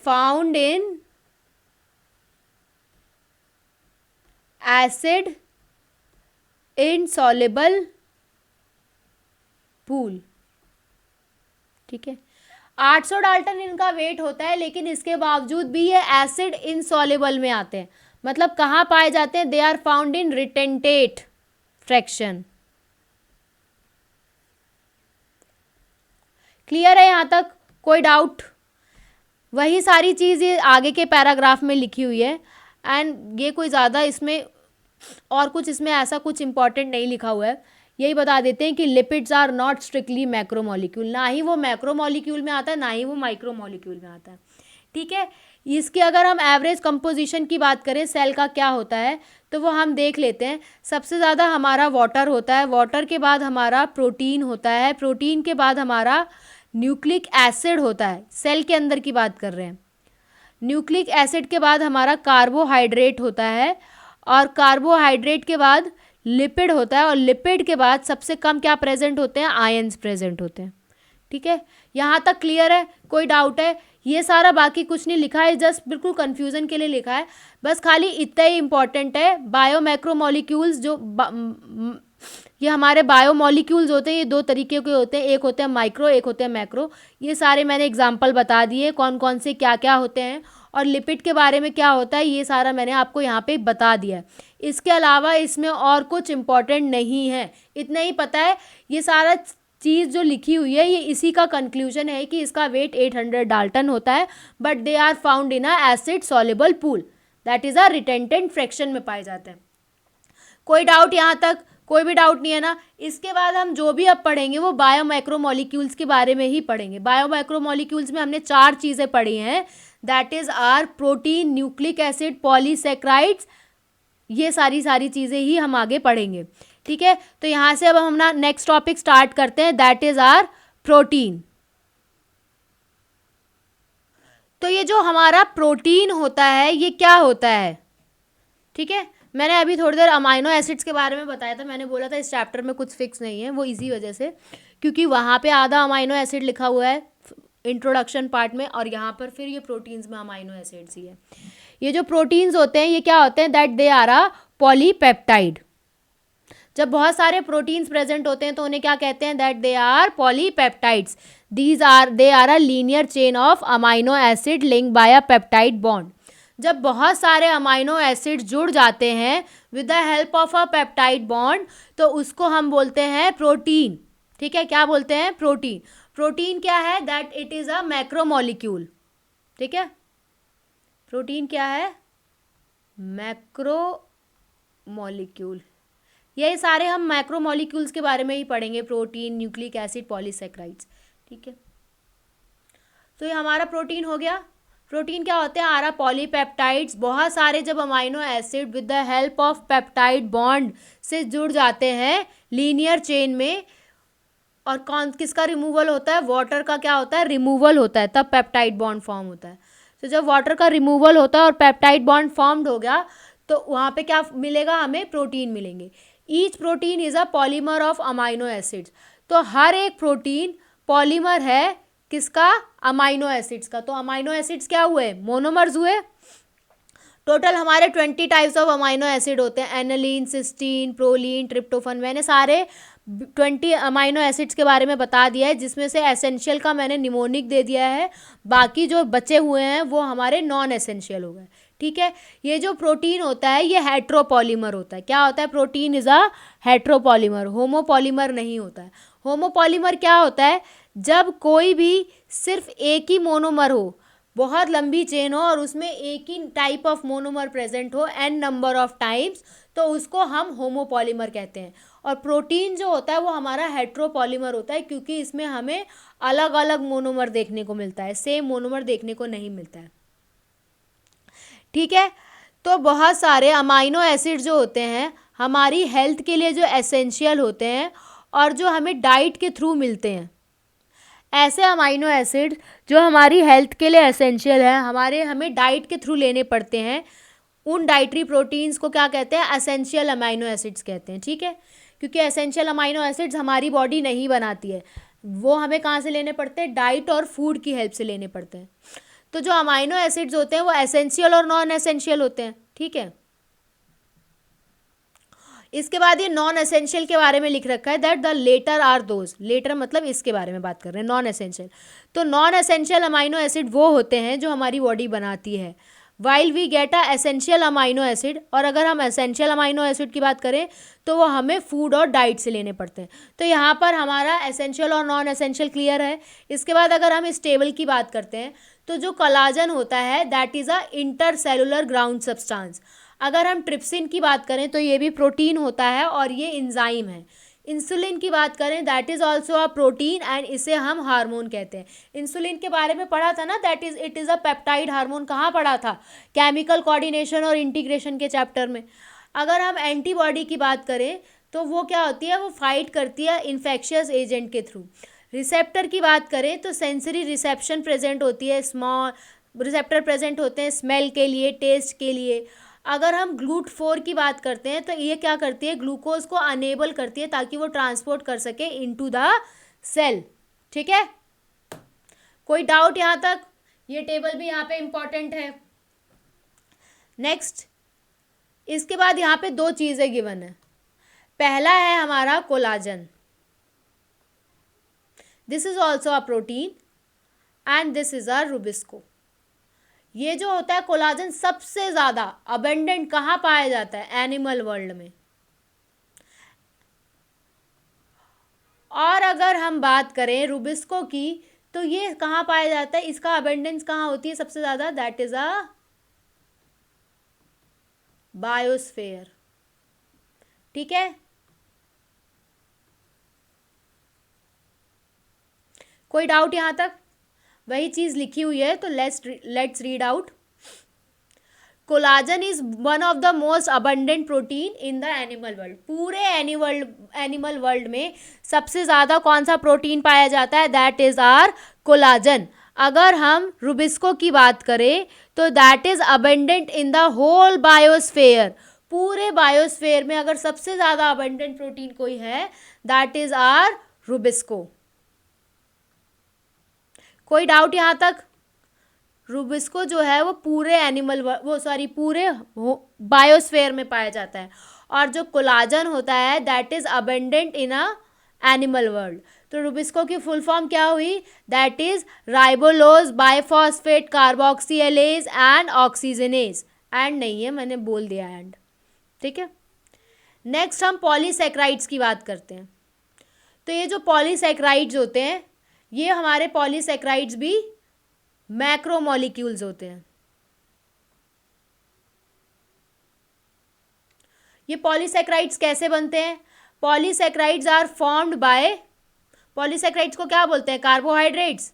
found in acid insoluble pool. ठीक है, 800 डाल्टन इनका वेट होता है, लेकिन इसके बावजूद भी ये एसिड इनसॉल्युबल में आते हैं। मतलब कहाँ पाए जाते हैं, they are found in retentate fraction. Clear है यहाँ तक, कोई डाउट? वही सारी चीज़ ये आगे के पैराग्राफ में लिखी हुई है। एंड ये कोई ज़्यादा इसमें और कुछ इसमें ऐसा कुछ इंपॉर्टेंट नहीं लिखा हुआ है। यही बता देते हैं कि lipids are not strictly macromolecule, ना ही वो मैक्रोमोलिक्यूल में आता है ना ही वो माइक्रोमोलिक्यूल में आता है। ठीक है, इसकी अगर हम एवरेज कंपोजिशन की बात करें सेल का क्या होता है, तो वो हम देख लेते हैं। सबसे ज़्यादा हमारा वाटर होता है, वाटर के बाद हमारा प्रोटीन होता है, प्रोटीन के बाद हमारा न्यूक्लिक एसिड होता है। सेल के अंदर की बात कर रहे हैं। न्यूक्लिक एसिड के बाद हमारा कार्बोहाइड्रेट होता है, और कार्बोहाइड्रेट के बाद लिपिड होता है, और लिपिड के बाद सबसे कम क्या प्रेजेंट होते हैं, आयंस प्रेजेंट होते हैं। ठीक है, यहाँ तक क्लियर है, कोई डाउट है? ये सारा बाकी कुछ नहीं लिखा है, जस्ट बिल्कुल कंफ्यूजन के लिए लिखा है। बस खाली इतना ही इंपॉर्टेंट है, बायोमैक्रोमोलिक्यूल्स जो ये हमारे बायोमोलिक्यूल्स होते हैं, ये दो तरीके के होते हैं, एक होते हैं माइक्रो, एक होते हैं मैक्रो। ये सारे मैंने एग्जाम्पल बता दिए कौन कौन से क्या क्या होते हैं, और लिपिड के बारे में क्या होता है ये सारा मैंने आपको यहाँ पे बता दिया है। इसके अलावा इसमें और कुछ इम्पॉर्टेंट नहीं है, इतना ही पता है। ये सारा चीज़ जो लिखी हुई है ये इसी का कंक्लूजन है कि इसका वेट 800 डाल्टन होता है, but they are found in a acid soluble pool, that is a retentate fraction में पाए जाते हैं। कोई डाउट यहाँ तक? कोई भी डाउट नहीं है ना? इसके बाद हम जो भी अब पढ़ेंगे वो बायोमैक्रोमोलिक्यूल्स के बारे में ही पढ़ेंगे। बायोमैक्रोमोलिक्यूल्स में हमने 4 चीज़ें पढ़ी हैं, that is our protein, nucleic acid, polysaccharides. ये सारी चीज़ें ही हम आगे पढ़ेंगे। ठीक है, तो यहाँ से अब हम ना नेक्स्ट टॉपिक स्टार्ट करते हैं, दैट इज़ आर प्रोटीन। तो ये जो हमारा प्रोटीन होता है ये क्या होता है? ठीक है, मैंने अभी थोड़ी देर अमाइनो एसिड्स के बारे में बताया था। मैंने बोला था इस चैप्टर में कुछ फिक्स नहीं है, वो इसी वजह से क्योंकि वहाँ पे आधा अमाइनो एसिड लिखा हुआ है इंट्रोडक्शन पार्ट में, और यहाँ पर फिर ये प्रोटीन्स में अमाइनो एसिड्स ही है। ये जो प्रोटीन्स होते हैं ये क्या होते हैं, that they are a polypeptide. जब बहुत सारे प्रोटीन्स प्रेजेंट होते हैं तो उन्हें क्या कहते हैं, that they are polypeptides. They are a linear chain of amino acid linked by a peptide bond. जब बहुत सारे अमाइनो एसिड जुड़ जाते हैं with the help of a peptide bond तो उसको हम बोलते हैं प्रोटीन। ठीक है, क्या बोलते हैं, प्रोटीन। प्रोटीन क्या है, that it is a macromolecule. ठीक है, प्रोटीन क्या है, मैक्रोमोलिक्यूल। ये सारे हम मैक्रोमोलिक्यूल्स के बारे में ही पढ़ेंगे, प्रोटीन, न्यूक्लिक एसिड, पॉलीसेक्राइड्स। ठीक है, तो ये हमारा प्रोटीन हो गया। प्रोटीन क्या होते हैं, आरा पॉलीपेप्टाइड्स। बहुत सारे जब amino acid with the help of peptide bond से जुड़ जाते हैं लीनियर चेन में, और कौन किसका रिमूवल होता है, वाटर का क्या होता है, रिमूवल होता है, तब पेप्टाइड बॉन्ड फॉर्म होता है। तो जब वाटर का रिमूवल होता है और पेप्टाइड बॉन्ड फॉर्म्ड हो गया तो वहाँ पे क्या मिलेगा, हमें प्रोटीन मिलेंगे। Each protein is a polymer of amino acids. तो हर एक प्रोटीन पॉलीमर है किसका, अमाइनो एसिड्स का। तो अमाइनो एसिड्स क्या हुए, मोनोमर्स हुए। टोटल हमारे 20 टाइप्स ऑफ अमाइनो एसिड होते हैं, एनालिन, सिस्टीन, प्रोलीन, ट्रिप्टोफन। मैंने सारे 20 अमाइनो एसिड्स के बारे में बता दिया है, जिसमें से एसेंशियल का मैंने निमोनिक दे दिया है, बाकी जो बचे हुए हैं वो हमारे नॉन एसेंशियल हो गए। ठीक है, ये जो प्रोटीन होता है ये हेट्रोपॉलीमर होता है। क्या होता है, protein is a heteropolymer, homopolymer नहीं होता है। होमोपॉलीमर क्या होता है, जब कोई भी सिर्फ एक ही मोनोमर हो, बहुत लंबी चेन हो और उसमें एक ही टाइप ऑफ मोनोमर प्रेजेंट हो n नंबर ऑफ टाइम्स, तो उसको हम होमोपॉलीमर कहते हैं। और प्रोटीन जो होता है वो हमारा हेट्रोपॉलीमर होता है, क्योंकि इसमें हमें अलग अलग मोनोमर देखने को मिलता है, सेम मोनोमर देखने को नहीं मिलता है। ठीक है, तो बहुत सारे अमाइनो एसिड जो होते हैं हमारी हेल्थ के लिए जो एसेंशियल होते हैं और जो हमें डाइट के थ्रू मिलते हैं, ऐसे अमाइनो एसिड जो हमारी हेल्थ के लिए एसेंशियल है, हमें डाइट के थ्रू लेने पड़ते हैं, उन डाइटरी प्रोटीन्स को क्या कहते हैं, एसेंशियल अमाइनो एसिड्स कहते हैं। ठीक है, क्योंकि एसेंशियल अमाइनो एसिड्स हमारी बॉडी नहीं बनाती है, वो हमें कहाँ से लेने पड़ते हैं, डाइट और फूड की हेल्प से लेने पड़ते हैं। तो जो अमाइनो एसिड्स होते हैं वो एसेंशियल और नॉन एसेंशियल होते हैं। ठीक है, इसके बाद ये नॉन एसेंशियल के बारे में लिख रखा है, that the latter are those. Latter मतलब इसके बारे में बात कर रहे हैं, नॉन एसेंशियल। तो नॉन एसेंशियल अमाइनो एसिड वो होते हैं जो हमारी बॉडी बनाती है, while we get a essential amino acid. और अगर हम एसेंशियल अमाइनो एसिड की बात करें तो वो हमें फूड और डाइट से लेने पड़ते हैं। तो यहाँ पर हमारा एसेंशियल और नॉन एसेंशियल क्लियर है। इसके बाद अगर हम इस टेबल की बात करते हैं तो जो कोलाजन होता है that is a intercellular ground substance. अगर हम ट्रिप्सिन की बात करें तो ये भी प्रोटीन होता है और ये इंजाइम है। इंसुलिन की बात करें that is also a protein and इसे हम हार्मोन कहते हैं। इंसुलिन के बारे में पढ़ा था ना, that is it is a peptide hormone. कहाँ पढ़ा था, केमिकल कोऑर्डिनेशन और इंटीग्रेशन के चैप्टर में। अगर हम एंटीबॉडी की बात करें तो वो क्या होती है, वो फाइट करती है इन्फेक्शियस एजेंट के थ्रू। रिसेप्टर की बात करें तो सेंसरी रिसेप्शन प्रेजेंट होती है, स्मॉल रिसेप्टर प्रेजेंट होते हैं स्मेल के लिए, टेस्ट के लिए। अगर हम GLUT4 की बात करते हैं तो ये क्या करती है, ग्लूकोज को अनेबल करती है ताकि वो ट्रांसपोर्ट कर सके इनटू द सेल। ठीक है, कोई डाउट यहाँ तक, ये टेबल भी यहाँ पे इंपॉर्टेंट है। नेक्स्ट, इसके बाद यहाँ पे दो चीज़ें गिवन है। पहला है हमारा collagen, this is also a protein and this is a Rubisco. ये जो होता है कोलाजन सबसे ज़्यादा अबेंडेंट कहाँ पाया जाता है, एनिमल वर्ल्ड में। और अगर हम बात करें रुबिस्को की तो ये कहाँ पाया जाता है, इसका अबेंडेंस कहाँ होती है सबसे ज़्यादा, दैट इज़ अ बायोस्फीयर। ठीक है, कोई डाउट यहाँ तक, वही चीज़ लिखी हुई है तो let's read out. Collagen is one of the most abundant protein in the animal world. पूरे एनिमल वर्ल्ड में सबसे ज़्यादा कौन सा प्रोटीन पाया जाता है, दैट इज़ आर कोलाजन। अगर हम रुबिस्को की बात करें तो that is abundant in the whole biosphere. पूरे बायोस्फेयर में अगर सबसे ज़्यादा अबंडेंट प्रोटीन कोई है दैट इज़ आर रुबिस्को। कोई डाउट यहाँ तक, रुबिस्को जो है वो पूरे बायोस्फेयर में पाया जाता है। और जो कोलाजन होता है that is abundant in a animal world. तो रुबिस्को की फुल फॉर्म क्या हुई, that is ribulose bisphosphate carboxylase and oxygenase. And नहीं है, मैंने बोल दिया एंड। ठीक है, नेक्स्ट हम पॉलीसेक्राइड्स की बात करते हैं। तो ये जो पॉलीसेक्राइड्स होते हैं ये हमारे पॉलीसेक्राइड्स भी मैक्रोमोलिक्यूल्स होते हैं। ये पॉलीसेक्राइड्स कैसे बनते हैं, polysaccharides are formed by, polysaccharides को क्या बोलते हैं, कार्बोहाइड्रेट्स।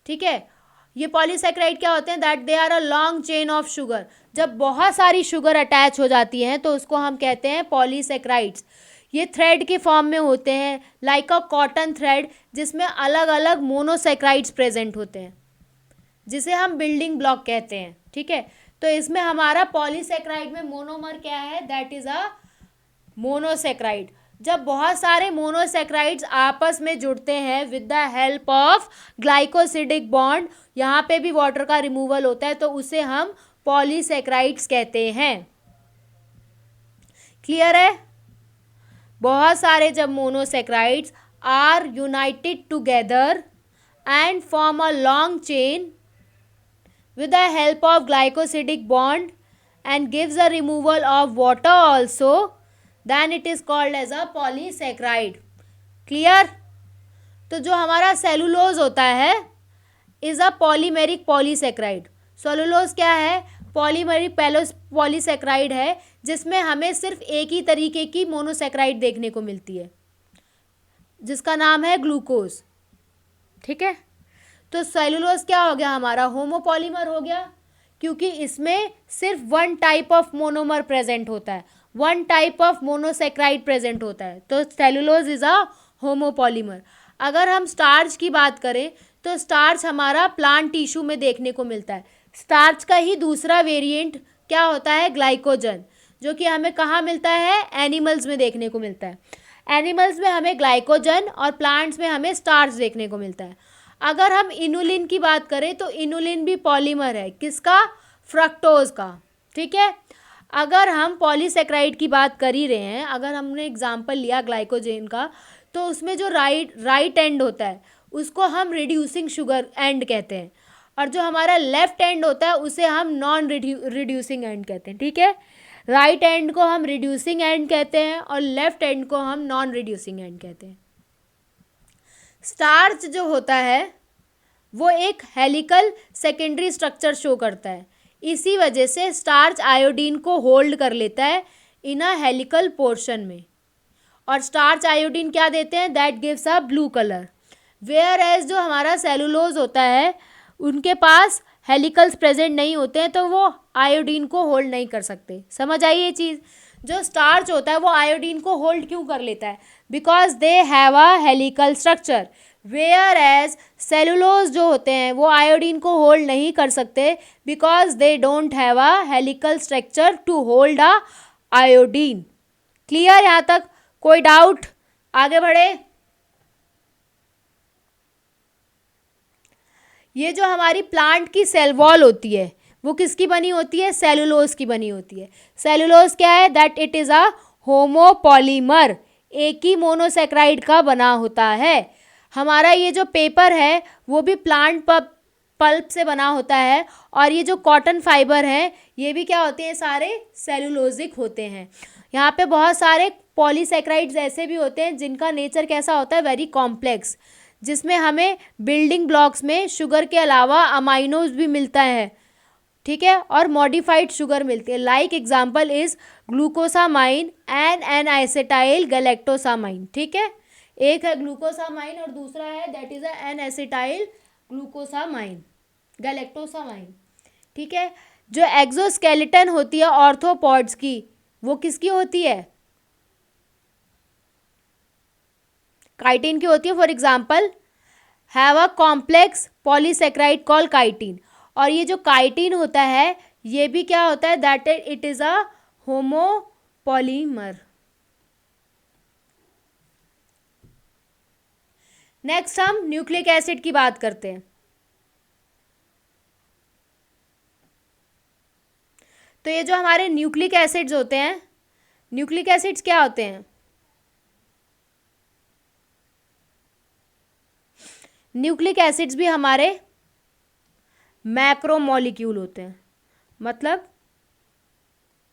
ठीक है, ये पॉलीसेक्राइड क्या होते हैं, that they are a long chain of sugar. जब बहुत सारी शुगर अटैच हो जाती हैं तो उसको हम कहते हैं पॉलीसेक्राइड्स। ये थ्रेड के फॉर्म में होते हैं, लाइक अ कॉटन थ्रेड, जिसमें अलग अलग मोनोसेक्राइड्स प्रेजेंट होते हैं। जिसे हम बिल्डिंग ब्लॉक कहते हैं, ठीक है। तो इसमें हमारा पॉलीसेक्राइड में मोनोमर क्या है, दैट इज अ मोनोसेक्राइड। जब बहुत सारे मोनोसेक्राइड्स आपस में जुड़ते हैं with the help of glycosidic bond, यहाँ पे भी वाटर का रिमूवल होता है, तो उसे हम पॉलीसेक्राइड्स कहते हैं। क्लियर है? बहुत सारे जब monosaccharides are united together and form a long chain with the help of glycosidic bond and gives a removal of water also, then it is called as a polysaccharide. Clear? तो जो हमारा cellulose होता है is a polymeric polysaccharide. Cellulose क्या है, polymeric polysaccharide है, जिसमें हमें सिर्फ एक ही तरीके की मोनोसेक्राइड देखने को मिलती है, जिसका नाम है ग्लूकोज, ठीक है। तो सेलुलोज क्या हो गया, हमारा होमोपॉलीमर हो गया, क्योंकि इसमें सिर्फ one type of monomer present होता है, one type of monosaccharide present होता है, तो सेलुलोज इज अ होमोपॉलीमर। अगर हम स्टार्च की बात करें तो स्टार्च हमारा प्लांट टिश्यू में देखने को मिलता है। स्टार्च का ही दूसरा वेरिएंट क्या होता है, ग्लाइकोजन, जो कि हमें कहाँ मिलता है, एनिमल्स में देखने को मिलता है। एनिमल्स में हमें ग्लाइकोजन और प्लांट्स में हमें स्टार्च देखने को मिलता है। अगर हम इनुलिन की बात करें तो इनुलिन भी पॉलीमर है, किसका, फ्रक्टोज का, ठीक है। अगर हम पॉलीसेक्राइड की बात कर ही रहे हैं, अगर हमने एग्जांपल लिया ग्लाइकोजन का, तो उसमें जो राइट एंड होता है उसको हम रिड्यूसिंग शुगर एंड कहते हैं, और जो हमारा लेफ्ट एंड होता है उसे हम नॉन रिड्यूसिंग एंड कहते हैं, ठीक है। राइट एंड को हम रिड्यूसिंग एंड कहते हैं और लेफ्ट एंड को हम नॉन रिड्यूसिंग एंड कहते हैं। स्टार्च जो होता है वो एक हेलिकल सेकेंडरी स्ट्रक्चर शो करता है, इसी वजह से स्टार्च आयोडीन को होल्ड कर लेता है इन अ हेलिकल पोर्शन में, और स्टार्च आयोडीन क्या देते हैं, that gives a blue colour. Whereas जो हमारा सेलुलोज होता है उनके पास हेलिकल्स प्रेजेंट नहीं होते हैं, तो वो आयोडीन को होल्ड नहीं कर सकते। समझ आई ये चीज़? जो स्टार्च होता है वो आयोडीन को होल्ड क्यों कर लेता है, because they have a helical structure. Whereas cellulose जो होते हैं वो आयोडीन को होल्ड नहीं कर सकते, because they don't have a helical structure to hold a iodine. Clear यहाँ तक? कोई डाउट? आगे बढ़े। ये जो हमारी प्लांट की सेल वॉल होती है वो किसकी बनी होती है, सेलुलोज की बनी होती है। सेलुलोज क्या है, that it is a homopolymer, एक ही मोनोसेक्राइड का बना होता है। हमारा ये जो पेपर है वो भी प्लांट पल्प से बना होता है, और ये जो कॉटन फाइबर हैं ये भी क्या होते हैं, सारे सेलुलोजिक होते हैं। यहाँ पे बहुत सारे पॉलीसेक्राइड्स ऐसे भी होते हैं जिनका नेचर कैसा होता है, वेरी कॉम्प्लेक्स, जिसमें हमें बिल्डिंग ब्लॉक्स में शुगर के अलावा अमाइनोज भी मिलता है, ठीक है, और मॉडिफाइड शुगर मिलती है। Like example is glucosamine and N acetyl galactosamine, ठीक है। एक है ग्लूकोसामाइन और दूसरा है that is N acetyl glucosamine galactosamine, ठीक है। जो एक्सोस्केलेटन होती है ऑर्थोपॉड्स की वो किसकी होती है, काइटिन की होती है। For example have a complex polysaccharide call chitin, और ये जो काइटिन होता है ये भी क्या होता है, that it is a homopolymer. Next हम न्यूक्लिक एसिड की बात करते हैं। तो ये जो हमारे न्यूक्लिक एसिड्स होते हैं, न्यूक्लिक एसिड्स क्या होते हैं, न्यूक्लिक एसिड्स भी हमारे मैक्रोमोलिक्यूल होते हैं, मतलब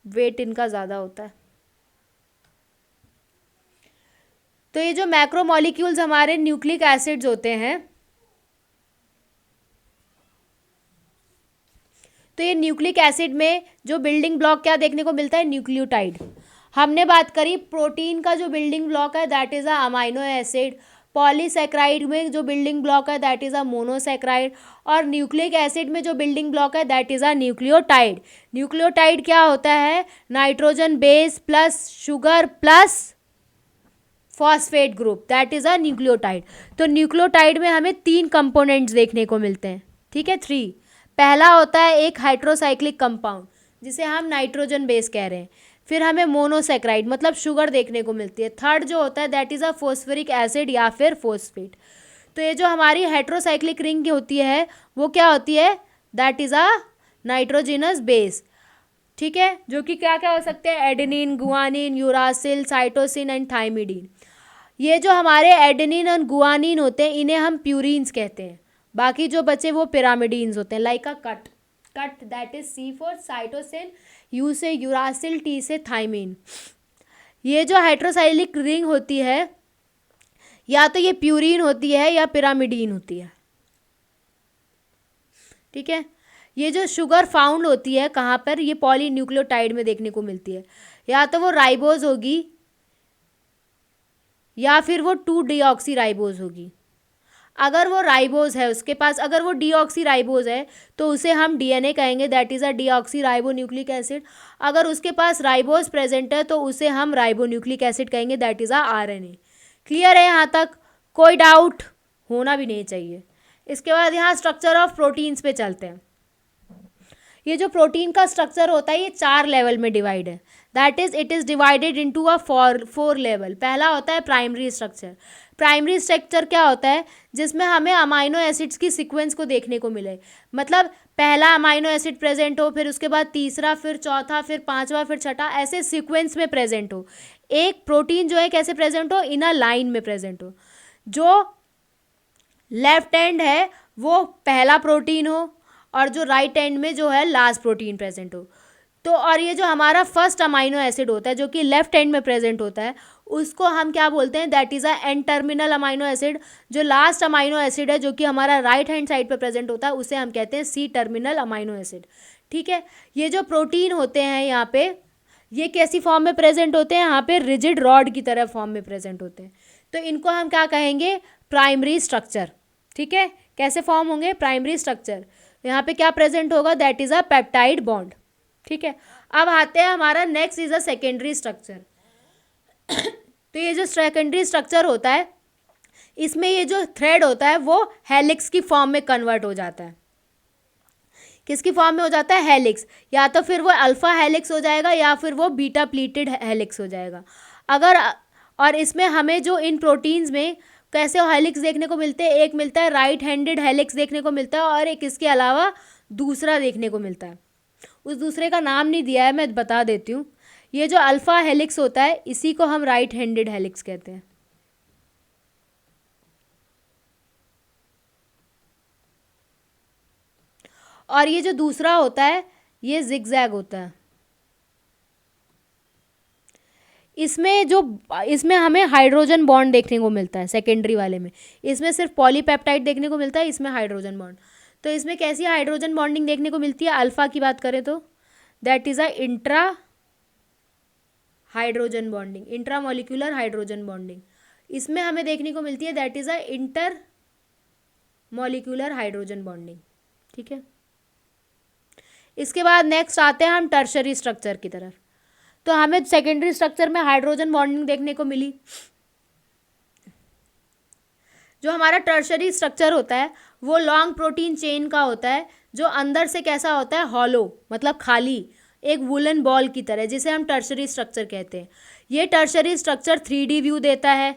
वेट इनका ज़्यादा होता है। तो ये जो मैक्रोमोलिक्यूल्स हमारे न्यूक्लिक एसिड्स होते हैं, तो ये न्यूक्लिक एसिड में जो बिल्डिंग ब्लॉक क्या देखने को मिलता है, न्यूक्लियोटाइड। हमने बात करी प्रोटीन का जो बिल्डिंग ब्लॉक है that is a amino acid, polysaccharide में जो बिल्डिंग ब्लॉक है दैट इज़ अ मोनोसेक्राइड, और न्यूक्लिक एसिड में जो बिल्डिंग ब्लॉक है that is a nucleotide. Nucleotide क्या होता है, nitrogen base plus sugar plus phosphate group, that is a nucleotide. तो न्यूक्लियोटाइड में हमें 3 कंपोनेंट्स देखने को मिलते हैं, ठीक है, 3। पहला होता है एक हाइड्रोसाइक्लिक कंपाउंड जिसे हम नाइट्रोजन बेस कह रहे हैं। फिर हमें मोनोसेक्राइड मतलब शुगर देखने को मिलती है। थर्ड जो होता है दैट इज़ अ फोस्फरिक एसिड या फिर फोस्फेट। तो ये जो हमारी हेट्रोसाइक्लिक रिंग होती है वो क्या होती है, that is a nitrogenous base. ठीक है, जो कि क्या क्या हो सकते हैं, adenine, guanine, uracil, cytosine and thymidine. ये जो हमारे एडेनिन और गुआनिन होते हैं इन्हें हम प्यूरिन्स कहते हैं। बाकी जो बचे वो पिरामिडीन्स होते हैं, like a cut that is C for cytosine, U से यूरासिल, टी से थाइमिन। ये जो हाइड्रोसाइक्लिक रिंग होती है या तो ये प्यूरिन होती है या पिरामिडीन होती है। ठीक है, ये जो शुगर फाउंड होती है कहाँ पर, ये पॉलीन्यूक्लियोटाइड में देखने को मिलती है। या तो वो राइबोज होगी या फिर वो 2-डीऑक्सी राइबोज होगी। अगर वो राइबोज है उसके पास, अगर वो डीऑक्सी राइबोज है तो उसे हम डीएनए कहेंगे, that is a deoxy ribo nucleic acid. अगर उसके पास राइबोज प्रेजेंट है तो उसे हम राइबो न्यूक्लिक एसिड कहेंगे, that is a RNA. Clear है यहाँ तक? कोई डाउट होना भी नहीं चाहिए। इसके बाद यहाँ स्ट्रक्चर ऑफ प्रोटीन्स पे चलते हैं। ये जो प्रोटीन का स्ट्रक्चर होता है ये 4 लेवल में डिवाइड है, that is it is divided into a 4 level. पहला होता है प्राइमरी स्ट्रक्चर। प्राइमरी स्ट्रक्चर क्या होता है, जिसमें हमें अमाइनो एसिड्स की सीक्वेंस को देखने को मिले। मतलब पहला अमाइनो एसिड प्रेजेंट हो, फिर उसके बाद तीसरा, फिर चौथा, फिर पांचवा, फिर छठा, ऐसे सीक्वेंस में प्रेजेंट हो। एक प्रोटीन जो है कैसे प्रेजेंट हो, इन अ लाइन में प्रेजेंट हो। जो लेफ्ट हैंड है वो पहला प्रोटीन हो और जो राइट हैंड में जो है लास्ट प्रोटीन प्रेजेंट हो। तो और ये जो हमारा फर्स्ट अमाइनो एसिड होता है जो कि लेफ्ट हैंड में प्रेजेंट होता है उसको हम क्या बोलते हैं, that is a N terminal amino acid. जो लास्ट अमाइनो एसिड है जो कि हमारा राइट हैंड साइड पे प्रेजेंट होता है उसे हम कहते हैं सी टर्मिनल अमाइनो एसिड। ठीक है, ये जो प्रोटीन होते हैं यहाँ पे ये कैसी फॉर्म में प्रेजेंट होते हैं, यहाँ पे रिजिड रॉड की तरह फॉर्म में प्रेजेंट होते हैं। तो इनको हम क्या कहेंगे, प्राइमरी स्ट्रक्चर। ठीक है, कैसे फॉर्म होंगे, प्राइमरी स्ट्रक्चर। यहाँ पे क्या प्रेजेंट होगा, that is a peptide bond. ठीक है, अब आते हैं हमारा next is a secondary structure. तो ये जो सेकेंडरी स्ट्रक्चर होता है इसमें ये जो थ्रेड होता है वो हेलिक्स की फॉर्म में कन्वर्ट हो जाता है। किसकी फॉर्म में हो जाता है, हेलिक्स। या तो फिर वो अल्फा हेलिक्स हो जाएगा या फिर वो बीटा प्लीटेड हेलिक्स हो जाएगा। अगर और इसमें हमें जो इन प्रोटीन्स में कैसे हेलिक्स देखने को मिलते हैं, एक मिलता है राइट हैंडेड हेलिक्स देखने को मिलता है और एक इसके अलावा दूसरा देखने को मिलता है। उस दूसरे का नाम नहीं दिया है, मैं बता देती हूँ। ये जो अल्फा हेलिक्स होता है इसी को हम राइट हैंडेड हेलिक्स कहते हैं। और ये जो दूसरा होता है ये जिगजैग होता है। इसमें हमें हाइड्रोजन बॉन्ड देखने को मिलता है सेकेंडरी वाले में। इसमें सिर्फ पॉलीपेप्टाइड देखने को मिलता है, इसमें हाइड्रोजन बॉन्ड। तो इसमें कैसी हाइड्रोजन बॉन्डिंग देखने को मिलती है, अल्फा की बात करें तो that is a intra hydrogen bonding, intra molecular hydrogen bonding इसमें हमें देखने को मिलती है, that is a inter molecular hydrogen bonding. ठीक है, इसके बाद नेक्स्ट आते हैं हम टर्शरी स्ट्रक्चर की तरफ। तो हमें सेकेंडरी स्ट्रक्चर में हाइड्रोजन बॉन्डिंग देखने को मिली। जो हमारा टर्शरी स्ट्रक्चर होता है वो लॉन्ग प्रोटीन चेन का होता है, जो अंदर से कैसा होता है, हॉलो मतलब खाली, एक वुलन बॉल की तरह, जिसे हम टर्शरी स्ट्रक्चर कहते हैं। ये टर्शरी स्ट्रक्चर 3D व्यू देता है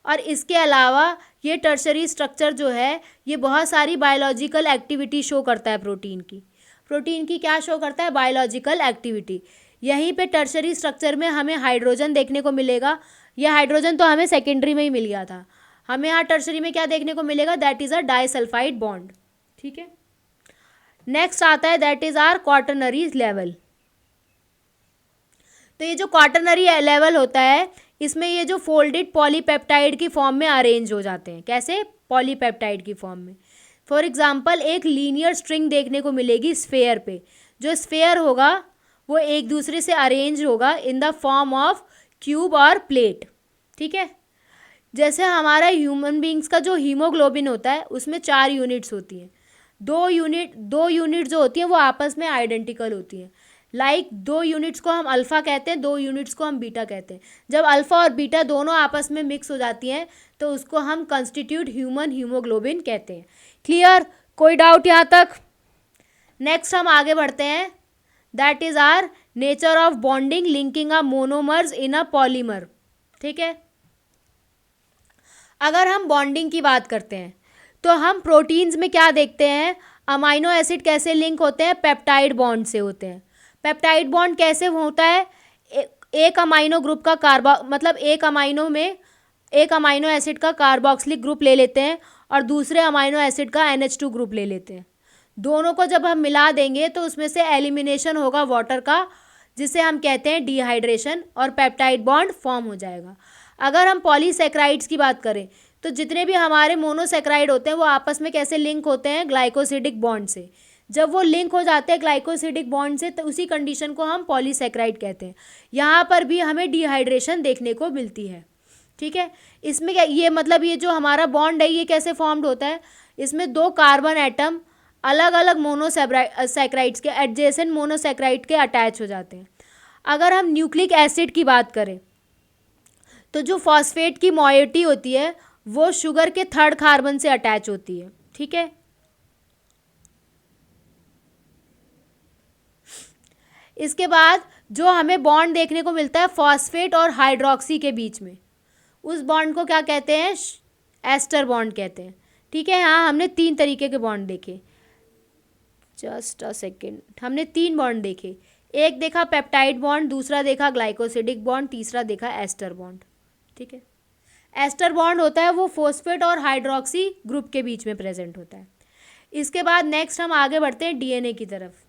और इसके अलावा ये टर्शरी स्ट्रक्चर जो है ये बहुत सारी बायोलॉजिकल एक्टिविटी शो करता है। प्रोटीन की क्या शो करता है, बायोलॉजिकल एक्टिविटी। यहीं पे टर्शरी स्ट्रक्चर में हमें हाइड्रोजन देखने को मिलेगा। यह हाइड्रोजन तो हमें सेकेंडरी में ही मिल गया था। हमें यहाँ टर्शरी में क्या देखने को मिलेगा, that is a disulphide bond. ठीक है, नेक्स्ट आता है that is our quaternary level. तो ये जो क्वाटरनरी लेवल होता है इसमें ये जो फोल्डेड पॉलीपेप्टाइड की फॉर्म में अरेंज हो जाते हैं। कैसे, पॉलीपेप्टाइड की फॉर्म में। फॉर एग्जांपल एक लीनियर स्ट्रिंग देखने को मिलेगी स्फेयर पे। जो स्फेयर होगा वो एक दूसरे से अरेंज होगा in the form of cube और प्लेट। ठीक है, जैसे हमारा ह्यूमन बींग्स का जो हीमोग्लोबिन होता है उसमें 4 यूनिट्स होती हैं। 2 यूनिट जो होती हैं वो आपस में आइडेंटिकल होती हैं। लाइक 2 यूनिट्स को हम अल्फ़ा कहते हैं, 2 यूनिट्स को हम बीटा कहते हैं। जब अल्फ़ा और बीटा दोनों आपस में मिक्स हो जाती हैं तो उसको हम कंस्टिट्यूट ह्यूमन हीमोग्लोबिन कहते हैं। क्लियर, कोई डाउट यहाँ तक? नेक्स्ट हम आगे बढ़ते हैं, that is our nature of bonding linking a monomers in a polymer. ठीक है, अगर हम बॉन्डिंग की बात करते हैं तो हम प्रोटीन्स में क्या देखते हैं, अमाइनो एसिड कैसे लिंक होते हैं, पेप्टाइड बॉन्ड से होते हैं। पेप्टाइड बॉन्ड कैसे होता है, एक अमाइनो ग्रुप का मतलब एक अमाइनो एसिड का कार्बोक्सिलिक ग्रुप ले लेते हैं और दूसरे अमाइनो एसिड का NH2 ग्रुप ले लेते हैं। दोनों को जब हम मिला देंगे तो उसमें से एलिमिनेशन होगा वाटर का, जिसे हम कहते हैं डिहाइड्रेशन, और पेप्टाइड बॉन्ड फॉर्म हो जाएगा। अगर हम पॉलीसेक्राइड्स की बात करें तो जितने भी हमारे मोनोसेक्राइड होते हैं वो आपस में कैसे लिंक होते हैं, ग्लाइकोसिडिक बॉन्ड से। जब वो लिंक हो जाते हैं ग्लाइकोसिडिक बॉन्ड से तो उसी कंडीशन को हम पॉलीसेक्राइड कहते हैं। यहाँ पर भी हमें डिहाइड्रेशन देखने को मिलती है। ठीक है, इसमें क्या ये मतलब ये जो हमारा बॉन्ड है ये कैसे फॉर्म्ड होता है, इसमें दो कार्बन एटम अलग अलग मोनोसेक्राइड्स के एडजेसेंट मोनोसेक्राइड के अटैच हो जाते हैं। अगर हम न्यूक्लिक एसिड की बात करें तो जो फॉस्फेट की मॉइटी होती है वो शुगर के थर्ड कार्बन से अटैच होती है। ठीक है, इसके बाद जो हमें बॉन्ड देखने को मिलता है फॉस्फेट और हाइड्रोक्सी के बीच में, उस बॉन्ड को क्या कहते हैं, एस्टर बॉन्ड कहते हैं। ठीक है, यहाँ हमने 3 तरीके के बॉन्ड देखे, जस्ट अ सेकेंड, हमने 3 बॉन्ड देखे, एक देखा पेप्टाइड बॉन्ड, दूसरा देखा ग्लाइकोसिडिक बॉन्ड, तीसरा देखा एस्टर बॉन्ड। ठीक है, एस्टर बॉन्ड होता है वो फॉस्फेट और हाइड्रोक्सी ग्रुप के बीच में प्रेजेंट होता है। इसके बाद नेक्स्ट हम आगे बढ़ते हैं डीएनए की तरफ।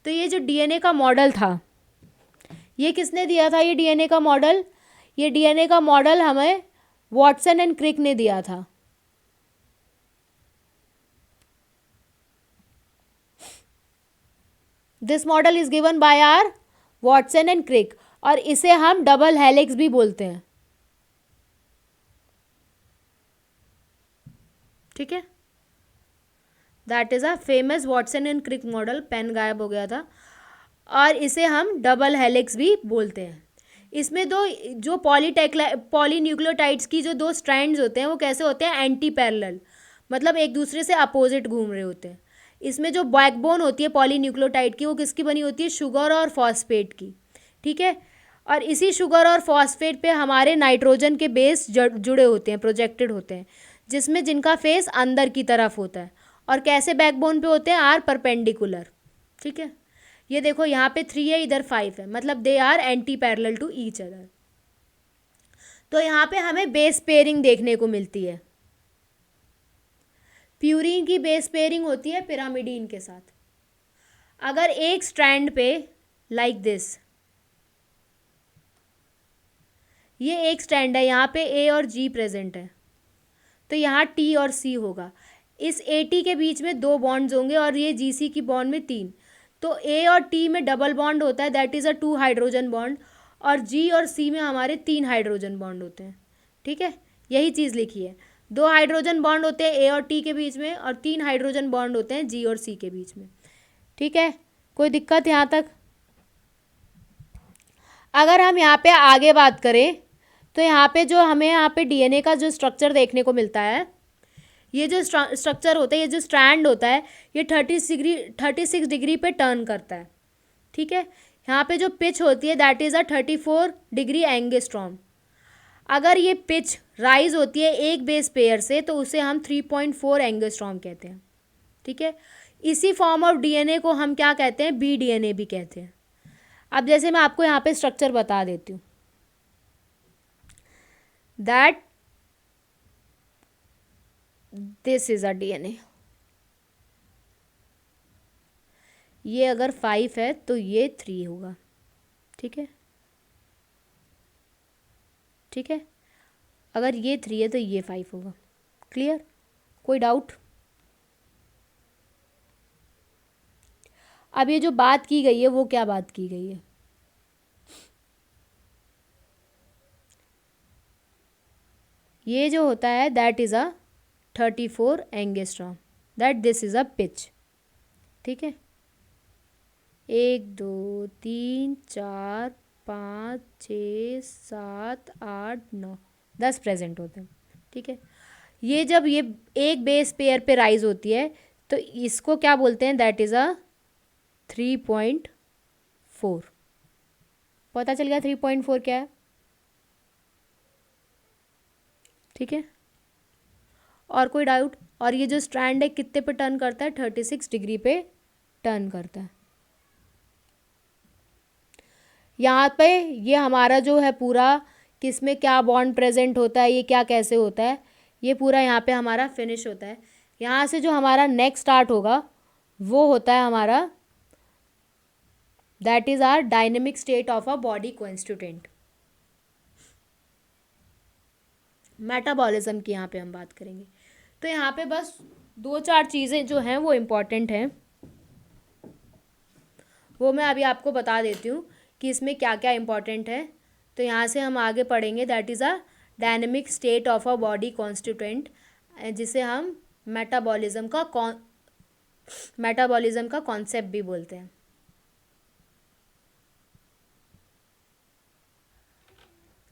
तो ये जो डीएनए का मॉडल था ये किसने दिया था, ये डीएनए का मॉडल, ये डीएनए का मॉडल हमें वॉटसन एंड क्रिक ने दिया था। This model is given by our Watson and Crick, और इसे हम डबल हेलिक्स भी बोलते हैं। ठीक है, that is a famous Watson and Crick model, pen गायब हो गया था, और इसे हम डबल हेलिक्स भी बोलते हैं। इसमें दो जो पॉलीन्यूक्लियोटाइड्स की जो 2 स्ट्रैंड्स होते हैं वो कैसे होते हैं, एंटी पैरेलल, मतलब एक दूसरे से अपोजिट घूम रहे होते हैं। इसमें जो बैकबोन होती है पॉलीन्यूक्लियोटाइड की वो किसकी बनी होती है, शुगर और फॉस्फेट की। ठीक है, और इसी शुगर और फॉस्फेट पे हमारे नाइट्रोजन के बेस जुड़े होते हैं, प्रोजेक्टेड होते हैं, जिसमें जिनका फेस अंदर की तरफ होता है, और कैसे बैकबोन पे होते हैं, आर परपेंडिकुलर। ठीक है, ये देखो यहाँ पे 3 है, इधर 5 है, मतलब they are anti parallel to each other. तो यहाँ पे हमें बेस पेयरिंग देखने को मिलती है। प्यूरीन की बेस पेयरिंग होती है पिरामिडीन के साथ। अगर एक स्ट्रैंड पे लाइक दिस, ये एक स्ट्रैंड है, यहाँ पे ए और जी प्रेजेंट है, तो यहाँ टी और सी होगा। इस ए टी के बीच में 2 बॉन्ड्स होंगे और ये जी सी की बॉन्ड में 3, तो ए और टी में डबल बॉन्ड होता है, that is a 2 hydrogen bond, और जी और सी में हमारे 3 हाइड्रोजन बॉन्ड होते हैं। ठीक है, यही चीज़ लिखी है, 2 हाइड्रोजन बॉन्ड होते हैं ए और टी के बीच में, और 3 हाइड्रोजन बॉन्ड होते हैं जी और सी के बीच में। ठीक है, कोई दिक्कत यहाँ तक? अगर हम यहाँ पे आगे बात करें तो यहाँ पे जो हमें यहाँ पे डीएनए का जो स्ट्रक्चर देखने को मिलता है, ये जो स्ट्रक्चर होता है, ये जो स्ट्रैंड होता है, ये 36 डिग्री पे टर्न करता है। ठीक है, यहाँ पे जो पिच होती है that is a 34 degree angstrom. अगर ये पिच राइज होती है एक बेस पेयर से तो उसे हम 3.4 एंगस्ट्रॉम कहते हैं। ठीक है, इसी फॉर्म ऑफ डीएनए को हम क्या कहते हैं, बी डीएनए भी कहते हैं। अब जैसे मैं आपको यहाँ पे स्ट्रक्चर बता देती हूँ, that this is a DNA, ये अगर 5 है तो ये 3 होगा। ठीक है, ठीक है, अगर ये 3 है तो ये 5 होगा। क्लियर, कोई डाउट? अब ये जो बात की गई है वो क्या बात की गई है, ये जो होता है that is a 34 angstrom, that this is a pitch. ठीक है, 1 2 3 4 5 6 7 8 9 10 प्रेजेंट होते हैं। ठीक है, ये जब ये एक बेस पेयर पे राइज होती है तो इसको क्या बोलते हैं, दैट इज़ अ 3.4। पता चल गया 3.4 क्या है, ठीक है। और कोई डाउट? और ये जो स्ट्रैंड है कितने पे टर्न करता है, 36 डिग्री पे टर्न करता है। यहाँ पे ये हमारा जो है पूरा किस में क्या बॉन्ड प्रेजेंट होता है, ये क्या कैसे होता है, ये पूरा यहाँ पे हमारा फिनिश होता है। यहाँ से जो हमारा नेक्स्ट स्टार्ट होगा वो होता है हमारा, that is our dynamic state of a body constituent. Metabolism की यहाँ पे हम बात करेंगे। तो यहाँ पे बस 2-4 चीज़ें जो हैं वो इम्पॉर्टेंट हैं, वो मैं अभी आपको बता देती हूँ कि इसमें क्या क्या इम्पॉर्टेंट है। तो यहाँ से हम आगे पढ़ेंगे, that is a dynamic state of a body constituent, जिसे हम मेटाबॉलिज्म का कॉन्सेप्ट भी बोलते हैं।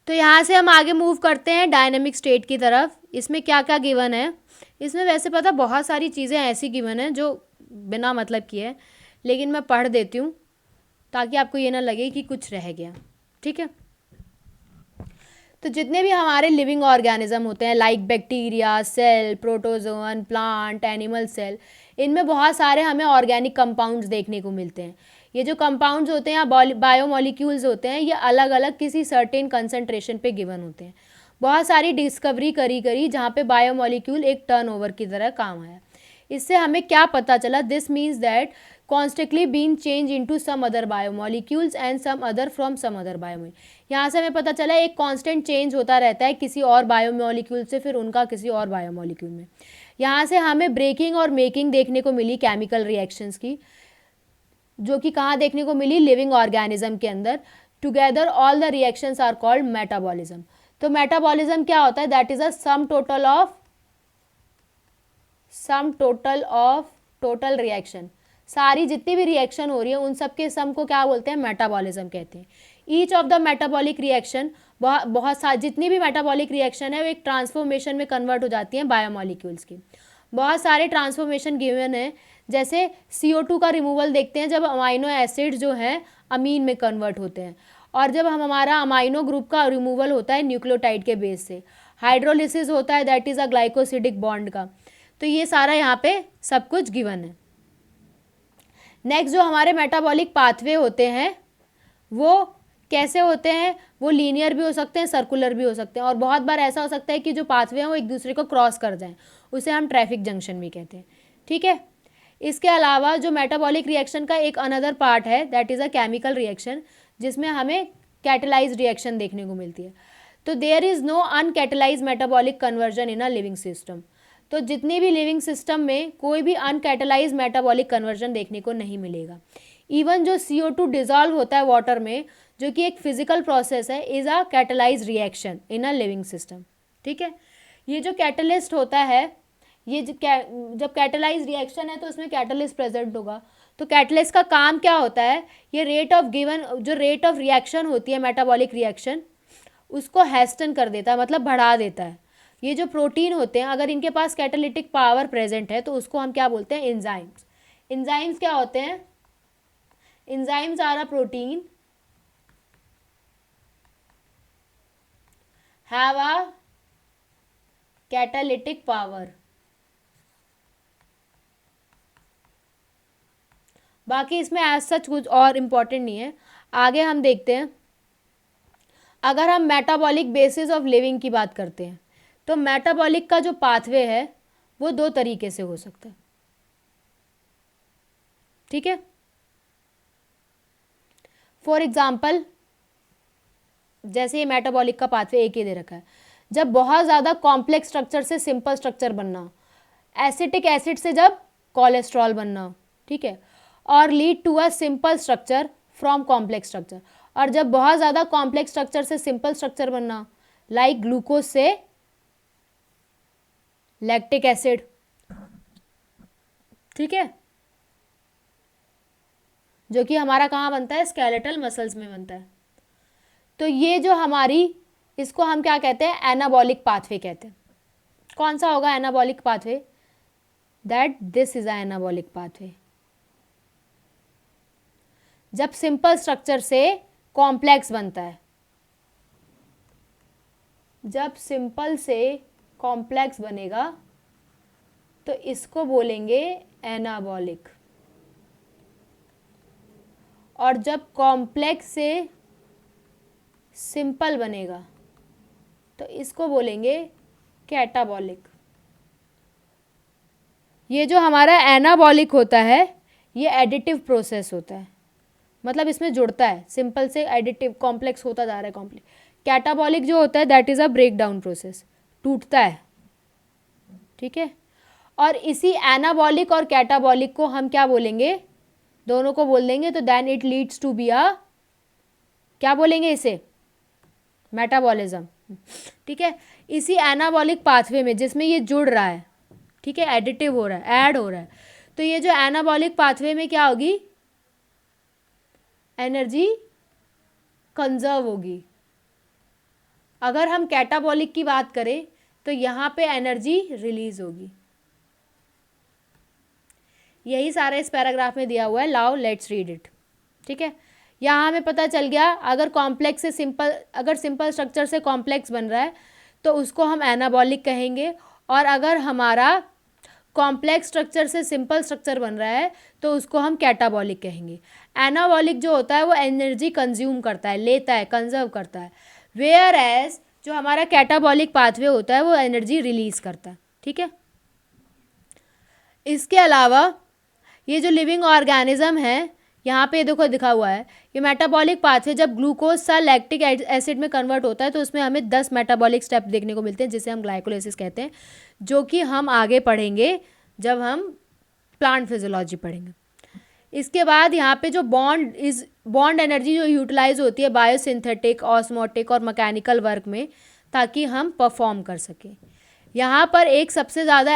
तो यहाँ से हम आगे मूव करते हैं डायनेमिक स्टेट की तरफ। इसमें क्या क्या गिवन है, इसमें वैसे पता बहुत सारी चीज़ें ऐसी गिवन है जो बिना मतलब की है, लेकिन मैं पढ़ देती हूँ ताकि आपको ये ना लगे कि कुछ रह गया, ठीक है। तो जितने भी हमारे लिविंग ऑर्गेनिज्म होते हैं, like bacteria, cell, protozoan, plant, animal cell, इनमें बहुत सारे हमें ऑर्गेनिक कंपाउंड्स देखने को मिलते हैं। ये जो कंपाउंड्स होते हैं या बायोमोलिक्यूल्स होते हैं, ये अलग अलग किसी सर्टेन कंसंट्रेशन पे गिवन होते हैं। बहुत सारी डिस्कवरी करी जहाँ पे बायोमोलिक्यूल एक टर्नओवर की तरह काम आया। इससे हमें क्या पता चला, this means that constantly being changed into some other biomolecules and some other from some other biomolecule। यहाँ से हमें पता चला एक कांस्टेंट चेंज होता रहता है किसी और बायोमोलिक्यूल से, फिर उनका किसी और बायोमोलिक्यूल में। यहाँ से हमें ब्रेकिंग और मेकिंग देखने को मिली केमिकल रिएक्शंस की, जो कि कहाँ देखने को मिली, लिविंग ऑर्गेनिज्म के अंदर। Together all the reactions are called metabolism. तो मेटाबॉलिज्म क्या होता है, that is a sum total of total reaction. सारी जितनी भी रिएक्शन हो रही है उन सब के सम को क्या बोलते हैं, मेटाबॉलिज्म कहते हैं। Each of the metabolic reaction, बहुत सारी जितनी भी मेटाबॉलिक रिएक्शन है वो एक ट्रांसफॉर्मेशन में कन्वर्ट हो जाती हैं बायोमोलिक्यूल्स की। बहुत सारे ट्रांसफॉर्मेशन गिवन है, जैसे CO2 का रिमूवल देखते हैं जब अमाइनो एसिड जो है अमीन में कन्वर्ट होते हैं, और जब हमारा अमाइनो ग्रुप का रिमूवल होता है न्यूक्लियोटाइड के बेस से। हाइड्रोलिसिस होता है, that is a glycosidic bond का। तो ये सारा यहाँ पे सब कुछ गिवन है। नेक्स्ट जो हमारे मेटाबॉलिक पाथवे होते हैं वो कैसे होते हैं, वो लीनियर भी हो सकते हैं, सर्कुलर भी हो सकते हैं, और बहुत बार ऐसा हो सकता है कि जो पाथवे हैं वो एक दूसरे को क्रॉस कर जाएं, उसे हम ट्रैफिक जंक्शन भी कहते हैं, ठीक है। इसके अलावा जो मेटाबॉलिक रिएक्शन का एक अनदर पार्ट है, that is a chemical reaction, जिसमें हमें कैटेलाइज्ड रिएक्शन देखने को मिलती है। तो there is no uncatalysed metabolic conversion in a living system. तो जितनी भी लिविंग सिस्टम में कोई भी अनकैटेलाइज्ड मेटाबॉलिक कन्वर्जन देखने को नहीं मिलेगा। इवन जो CO2 डिजॉल्व होता है वाटर में, जो कि एक फिजिकल प्रोसेस है, is a catalysed reaction in a living system, ठीक है। ये जो कैटलिस्ट होता है, ये जब कैटेलाइज्ड रिएक्शन है तो उसमें कैटलिस्ट प्रेजेंट होगा। तो कैटलिस्ट का काम क्या होता है, ये रेट ऑफ रिएक्शन होती है मेटाबॉलिक रिएक्शन, उसको हैस्टन कर देता है, मतलब बढ़ा देता है। ये जो प्रोटीन होते हैं, अगर इनके पास कैटालिटिक पावर प्रेजेंट है तो उसको हम क्या बोलते हैं, एंजाइम्स। एंजाइम्स क्या होते हैं, enzymes are a protein have a catalytic power. बाकी इसमें एज सच कुछ और इम्पॉर्टेंट नहीं है। आगे हम देखते हैं, अगर हम मेटाबॉलिक बेसिस ऑफ लिविंग की बात करते हैं, तो मेटाबॉलिक का जो पाथवे है वो 2 तरीके से हो सकता है, ठीक है। फॉर एग्जाम्पल, जैसे ये मेटाबॉलिक का पाथवे एक ही दे रखा है, जब बहुत ज़्यादा कॉम्प्लेक्स स्ट्रक्चर से सिंपल स्ट्रक्चर बनना, एसिटिक एसिड से जब कोलेस्ट्रॉल बनना, ठीक है, और lead to a simple structure from complex structure, और जब बहुत ज़्यादा कॉम्प्लेक्स स्ट्रक्चर से सिंपल स्ट्रक्चर बनना, लाइक ग्लूकोज से लैक्टिक एसिड, ठीक है, जो कि हमारा कहाँ बनता है, स्केलेटल मसल्स में बनता है। तो ये जो हमारी, इसको हम क्या कहते हैं, एनाबॉलिक पाथवे कहते हैं। कौन सा होगा anabolic pathway, that this is a anabolic pathway. जब सिंपल स्ट्रक्चर से कॉम्प्लेक्स बनता है, जब सिंपल से कॉम्प्लेक्स बनेगा तो इसको बोलेंगे एनाबॉलिक, और जब कॉम्प्लेक्स से सिंपल बनेगा तो इसको बोलेंगे कैटाबॉलिक। ये जो हमारा एनाबॉलिक होता है ये एडिटिव प्रोसेस होता है, मतलब इसमें जुड़ता है, सिंपल से एडिटिव कॉम्प्लेक्स होता जा रहा है कॉम्प्लेक्स। कैटाबॉलिक जो होता है that is a break down process, टूटता है, ठीक है। और इसी एनाबॉलिक और कैटाबॉलिक को हम क्या बोलेंगे, दोनों को बोल देंगे तो then it leads to be a, क्या बोलेंगे इसे, मेटाबॉलिज्म, ठीक है। इसी एनाबॉलिक पाथवे में जिसमें ये जुड़ रहा है, ठीक है, एडिटिव हो रहा है, ऐड हो रहा है, तो ये जो एनाबॉलिक पाथवे में क्या होगी, एनर्जी कंजर्व होगी। अगर हम कैटाबॉलिक की बात करें तो यहाँ पे एनर्जी रिलीज होगी। यही सारा इस पैराग्राफ में दिया हुआ है, लाओ लेट्स रीड इट, ठीक है। यहाँ हमें पता चल गया अगर कॉम्प्लेक्स से सिंपल, अगर सिंपल स्ट्रक्चर से कॉम्प्लेक्स बन रहा है तो उसको हम एनाबॉलिक कहेंगे, और अगर हमारा कॉम्प्लेक्स स्ट्रक्चर से सिंपल स्ट्रक्चर बन रहा है तो उसको हम कैटाबॉलिक कहेंगे। एनाबॉलिक जो होता है वो एनर्जी कंज्यूम करता है, लेता है, कंजर्व करता है, वेयर एज जो हमारा कैटाबॉलिक पाथवे होता है वो एनर्जी रिलीज करता है, ठीक है। इसके अलावा ये जो लिविंग ऑर्गेनिज्म है, यहाँ पे देखो दिखा हुआ है, ये मेटाबॉलिक पाथवे जब ग्लूकोज सा लैक्टिक एसिड में कन्वर्ट होता है तो उसमें हमें 10 मेटाबॉलिक स्टेप देखने को मिलते हैं जिसे हम ग्लाइकोलाइसिस कहते हैं, जो कि हम आगे पढ़ेंगे जब हम प्लांट फिजियोलॉजी पढ़ेंगे। इसके बाद यहाँ पे जो बॉन्ड एनर्जी जो यूटिलाइज होती है बायोसिंथेटिक, ऑस्मोटिक और मैकेनिकल वर्क में, ताकि हम परफॉर्म कर सकें। यहाँ पर एक सबसे ज़्यादा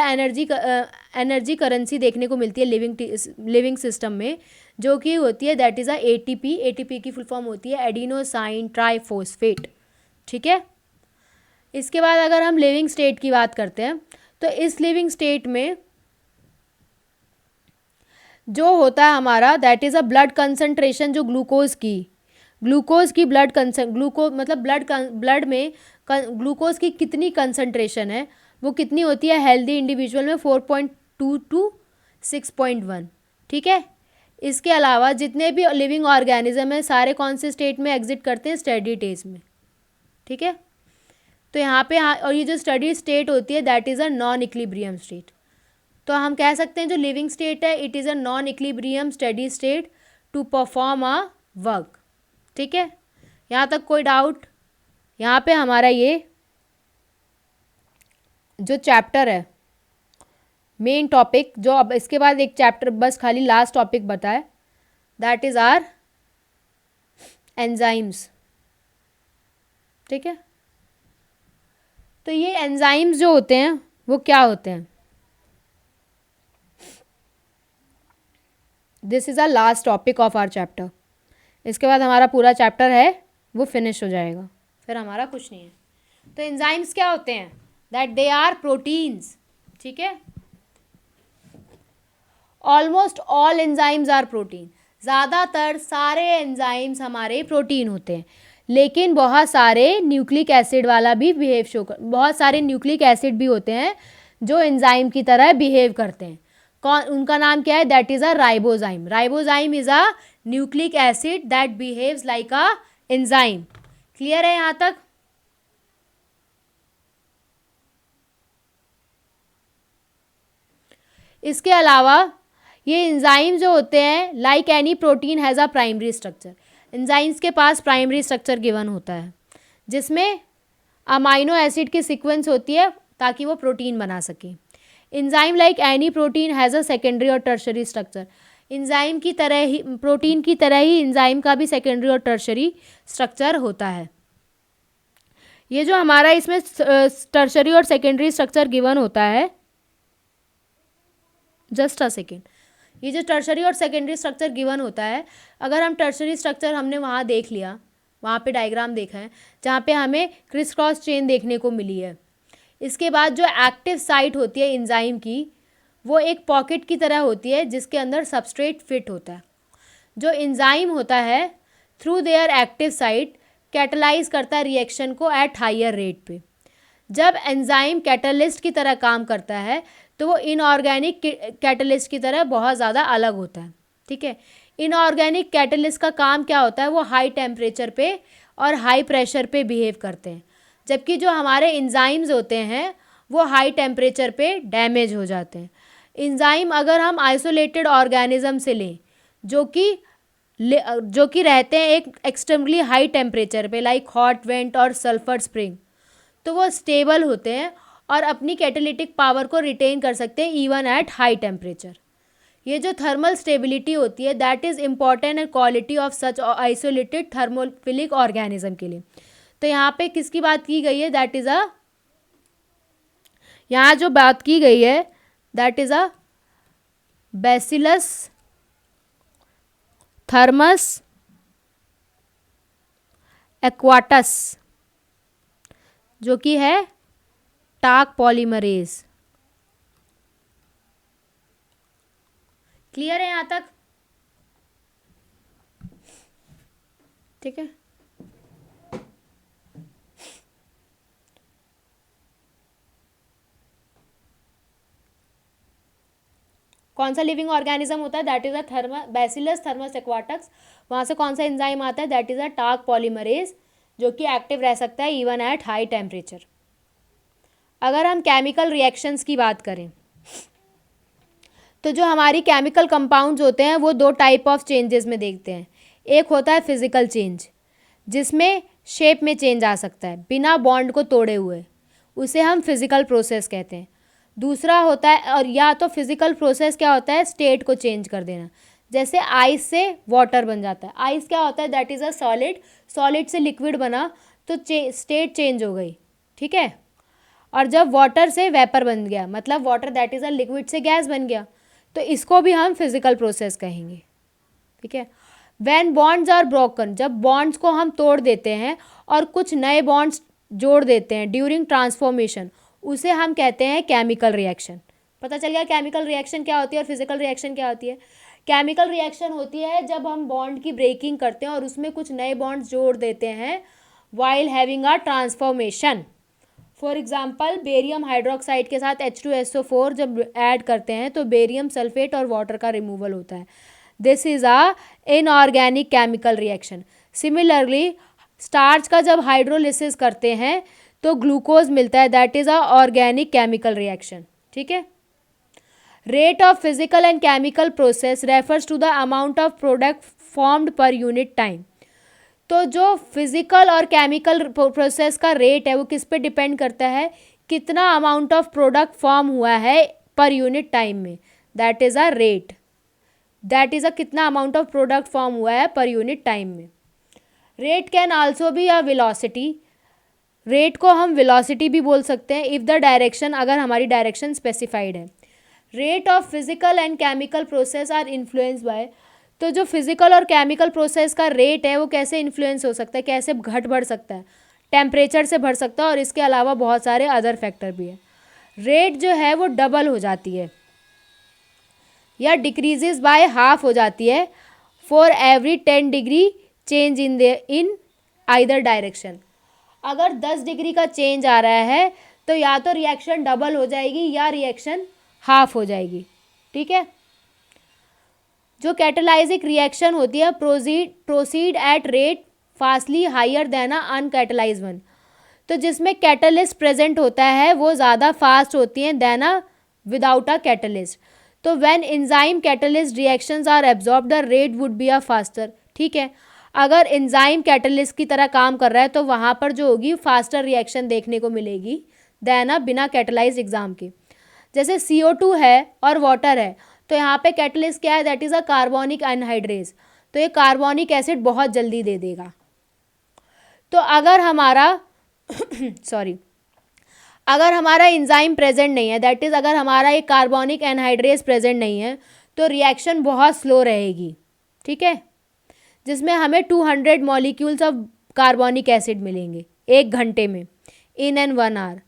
एनर्जी करेंसी देखने को मिलती है लिविंग सिस्टम में, जो कि होती है that is a ATP. ATP की फुल फॉर्म होती है एडिनोसाइन ट्राइफॉस्फेट, ठीक है। इसके बाद अगर हम लिविंग स्टेट की बात करते हैं तो इस लिविंग स्टेट में जो होता है हमारा that is a blood concentration, जो ग्लूकोज की ग्लूकोज मतलब ब्लड में ग्लूकोज की कितनी कंसंट्रेशन है, वो कितनी होती है हेल्दी इंडिविजुअल में 4.2 टू 6.1, ठीक है। इसके अलावा जितने भी लिविंग ऑर्गेनिज्म है सारे कौन से स्टेट में एग्जिट करते हैं, स्टेडी स्टेट में, ठीक है। तो यहाँ पे और ये जो स्टेडी स्टेट होती है that is a non equilibrium state. तो हम कह सकते हैं जो लिविंग स्टेट है it is a non equilibrium steady state to perform a work, ठीक है। यहाँ तक कोई डाउट? यहाँ पे हमारा ये जो चैप्टर है मेन टॉपिक, जो अब इसके बाद एक चैप्टर बस खाली लास्ट टॉपिक बताए, दैट इज आर एंजाइम्स, ठीक है। तो ये एंजाइम्स जो होते हैं वो क्या होते हैं, this is a last topic of our chapter. इसके बाद हमारा पूरा चैप्टर है वो फिनिश हो जाएगा, फिर हमारा कुछ नहीं है। तो एंजाइम्स क्या होते हैं, दैट दे आर प्रोटीन्स, ठीक है। Almost all enzymes are protein, ज़्यादातर सारे एंजाइम्स हमारे प्रोटीन होते हैं, लेकिन बहुत सारे न्यूक्लिक एसिड वाला भी बिहेव शो कर, बहुत सारे न्यूक्लिक एसिड भी होते हैं जो एंजाइम की तरह बिहेव करते हैं। कौन, उनका नाम क्या है, that is a ribozyme. Ribozyme is a nucleic acid that behaves like a enzyme. Clear है यहाँ तक? इसके अलावा ये एंजाइम जो होते हैं like any protein has a primary structure. Enzymes के पास प्राइमरी स्ट्रक्चर गिवन होता है जिसमें अमाइनो एसिड की सीक्वेंस होती है ताकि वो प्रोटीन बना सके। Enzyme like any protein has a secondary और टर्शरी स्ट्रक्चर। एंजाइम की तरह ही, प्रोटीन की तरह ही एंजाइम का भी सेकेंडरी और टर्शरी स्ट्रक्चर होता है। ये जो हमारा इसमें टर्शरी और सेकेंडरी स्ट्रक्चर गिवन होता है, जस्ट अ सेकेंड, ये जो टर्शरी और सेकेंडरी स्ट्रक्चर गिवन होता है, अगर हम टर्शरी स्ट्रक्चर हमने वहाँ देख लिया, वहाँ पे डायग्राम देखा है जहाँ पे हमें क्रिस क्रॉस चेन देखने को मिली है। इसके बाद जो एक्टिव साइट होती है एंजाइम की वो एक पॉकेट की तरह होती है जिसके अंदर सबस्ट्रेट फिट होता है। जो एंजाइम होता है through their active site catalyse करता है रिएक्शन को एट हायर रेट पे। जब एंजाइम कैटलिस्ट की तरह काम करता है तो वो इनऑर्गेनिक कैटलिस्ट की तरह बहुत ज़्यादा अलग होता है। ठीक है, इनऑर्गेनिक कैटलिस्ट का काम क्या होता है, वो हाई टेम्परेचर पे और हाई प्रेशर पे बिहेव करते हैं, जबकि जो हमारे एंजाइम्स होते हैं वो हाई टेम्परेचर पे डैमेज हो जाते हैं। एंजाइम अगर हम आइसोलेटेड ऑर्गेनिज्म से लें जो कि रहते हैं एक एक्सट्रीमली हाई टेम्परेचर पे लाइक हॉट वेंट और सल्फर स्प्रिंग, तो वो स्टेबल होते हैं और अपनी कैटालिटिक पावर को रिटेन कर सकते हैं इवन एट हाई टेम्परेचर। ये जो थर्मल स्टेबिलिटी होती है that is important and quality of such isolated thermophilic organism के लिए। तो यहाँ पे किसकी बात की गई है, दैट इज़ यहाँ जो बात की गई है दैट इज़ बैसिलस थर्मस एक्वाटस, जो कि है टाक पॉलीमरेज। क्लियर है यहाँ तक? ठीक है, कौन सा लिविंग ऑर्गेनिज्म होता है, that is a bacillus thermus aquaticus. वहाँ से कौन सा एंजाइम आता है, that is a taq polymerase, जो कि एक्टिव रह सकता है इवन एट हाई टेम्परेचर। अगर हम केमिकल रिएक्शंस की बात करें तो जो हमारी केमिकल कंपाउंड्स होते हैं वो दो टाइप ऑफ चेंजेस में देखते हैं। एक होता है फिजिकल चेंज, जिसमें शेप में चेंज आ सकता है बिना बॉन्ड को तोड़े हुए, उसे हम फिजिकल प्रोसेस कहते हैं। दूसरा होता है, और या तो फिजिकल प्रोसेस क्या होता है, स्टेट को चेंज कर देना, जैसे आइस से वाटर बन जाता है। आइस क्या होता है, that is a solid, solid से लिक्विड बना तो स्टेट चेंज हो गई। ठीक है, और जब वाटर से वेपर बन गया, मतलब water that is a liquid से गैस बन गया, तो इसको भी हम फिजिकल प्रोसेस कहेंगे। ठीक है, व्हेन बॉन्ड्स आर ब्रोकन, जब बॉन्ड्स को हम तोड़ देते हैं और कुछ नए बॉन्ड्स जोड़ देते हैं ड्यूरिंग ट्रांसफॉर्मेशन, उसे हम कहते हैं केमिकल रिएक्शन। पता चल गया केमिकल रिएक्शन क्या होती है और फिजिकल रिएक्शन क्या होती है। केमिकल रिएक्शन होती है जब हम बॉन्ड की ब्रेकिंग करते हैं और उसमें कुछ नए बॉन्ड्स जोड़ देते हैं while having a transformation. For example, barium hydroxide के साथ H2SO4 जब ऐड करते हैं तो बेरियम सल्फेट और वाटर का रिमूवल होता है। This is a inorganic chemical reaction. Similarly, starch का जब हाइड्रोलिसिस करते हैं तो ग्लूकोज मिलता है, that is a organic chemical reaction. ठीक है, rate of physical and chemical process refers to the amount of product formed per unit time. तो जो फिजिकल और केमिकल प्रोसेस का रेट है वो किस पे डिपेंड करता है, कितना अमाउंट ऑफ प्रोडक्ट फॉर्म हुआ है पर यूनिट टाइम में, that is a rate, that is अ कितना अमाउंट ऑफ प्रोडक्ट फॉर्म हुआ है पर यूनिट टाइम में। Rate can also be a velocity, rate को हम वेलोसिटी भी बोल सकते हैं इफ़ द डायरेक्शन, अगर हमारी डायरेक्शन स्पेसिफाइड है। Rate of physical and chemical process are influence by, तो जो फिजिकल और केमिकल प्रोसेस का रेट है वो कैसे इन्फ्लुएंस हो सकता है, कैसे घट बढ़ सकता है, टेम्परेचर से बढ़ सकता है और इसके अलावा बहुत सारे अदर फैक्टर भी है। रेट जो है वो डबल हो जाती है या डिक्रीजेस बाय हाफ हो जाती है for every 10 degree change in either direction. अगर 10 डिग्री का चेंज आ रहा है तो या तो रिएक्शन डबल हो जाएगी या रिएक्शन हाफ हो जाएगी। ठीक है, जो कैटालाइजिक रिएक्शन होती है proceed at rate fastly higher than a uncatalysed one, तो जिसमें कैटलिस्ट प्रेजेंट होता है वो ज़्यादा फास्ट होती हैं than a without a catalyst. तो when enzyme catalyst reactions are absorb the rate would be a faster. ठीक है, अगर एंजाइम कैटलिस्ट की तरह काम कर रहा है तो वहाँ पर जो होगी फास्टर रिएक्शन देखने को मिलेगी देन अ बिना कैटलाइज एग्जाम के। जैसे CO2 है और वाटर है, तो यहाँ पे कैटलिस्ट क्या है, that is a carbonic anhydrase, तो ये कार्बोनिक एसिड बहुत जल्दी दे देगा। तो अगर हमारा सॉरी अगर हमारा एंजाइम प्रेजेंट नहीं है, दैट इज़ अगर हमारा एक कार्बोनिक एनहाइड्रेज प्रेजेंट नहीं है, तो रिएक्शन बहुत स्लो रहेगी। ठीक है, जिसमें हमें 200 मॉलिक्यूल्स ऑफ कार्बोनिक एसिड मिलेंगे 1 घंटे में इन एंड 1 आवर।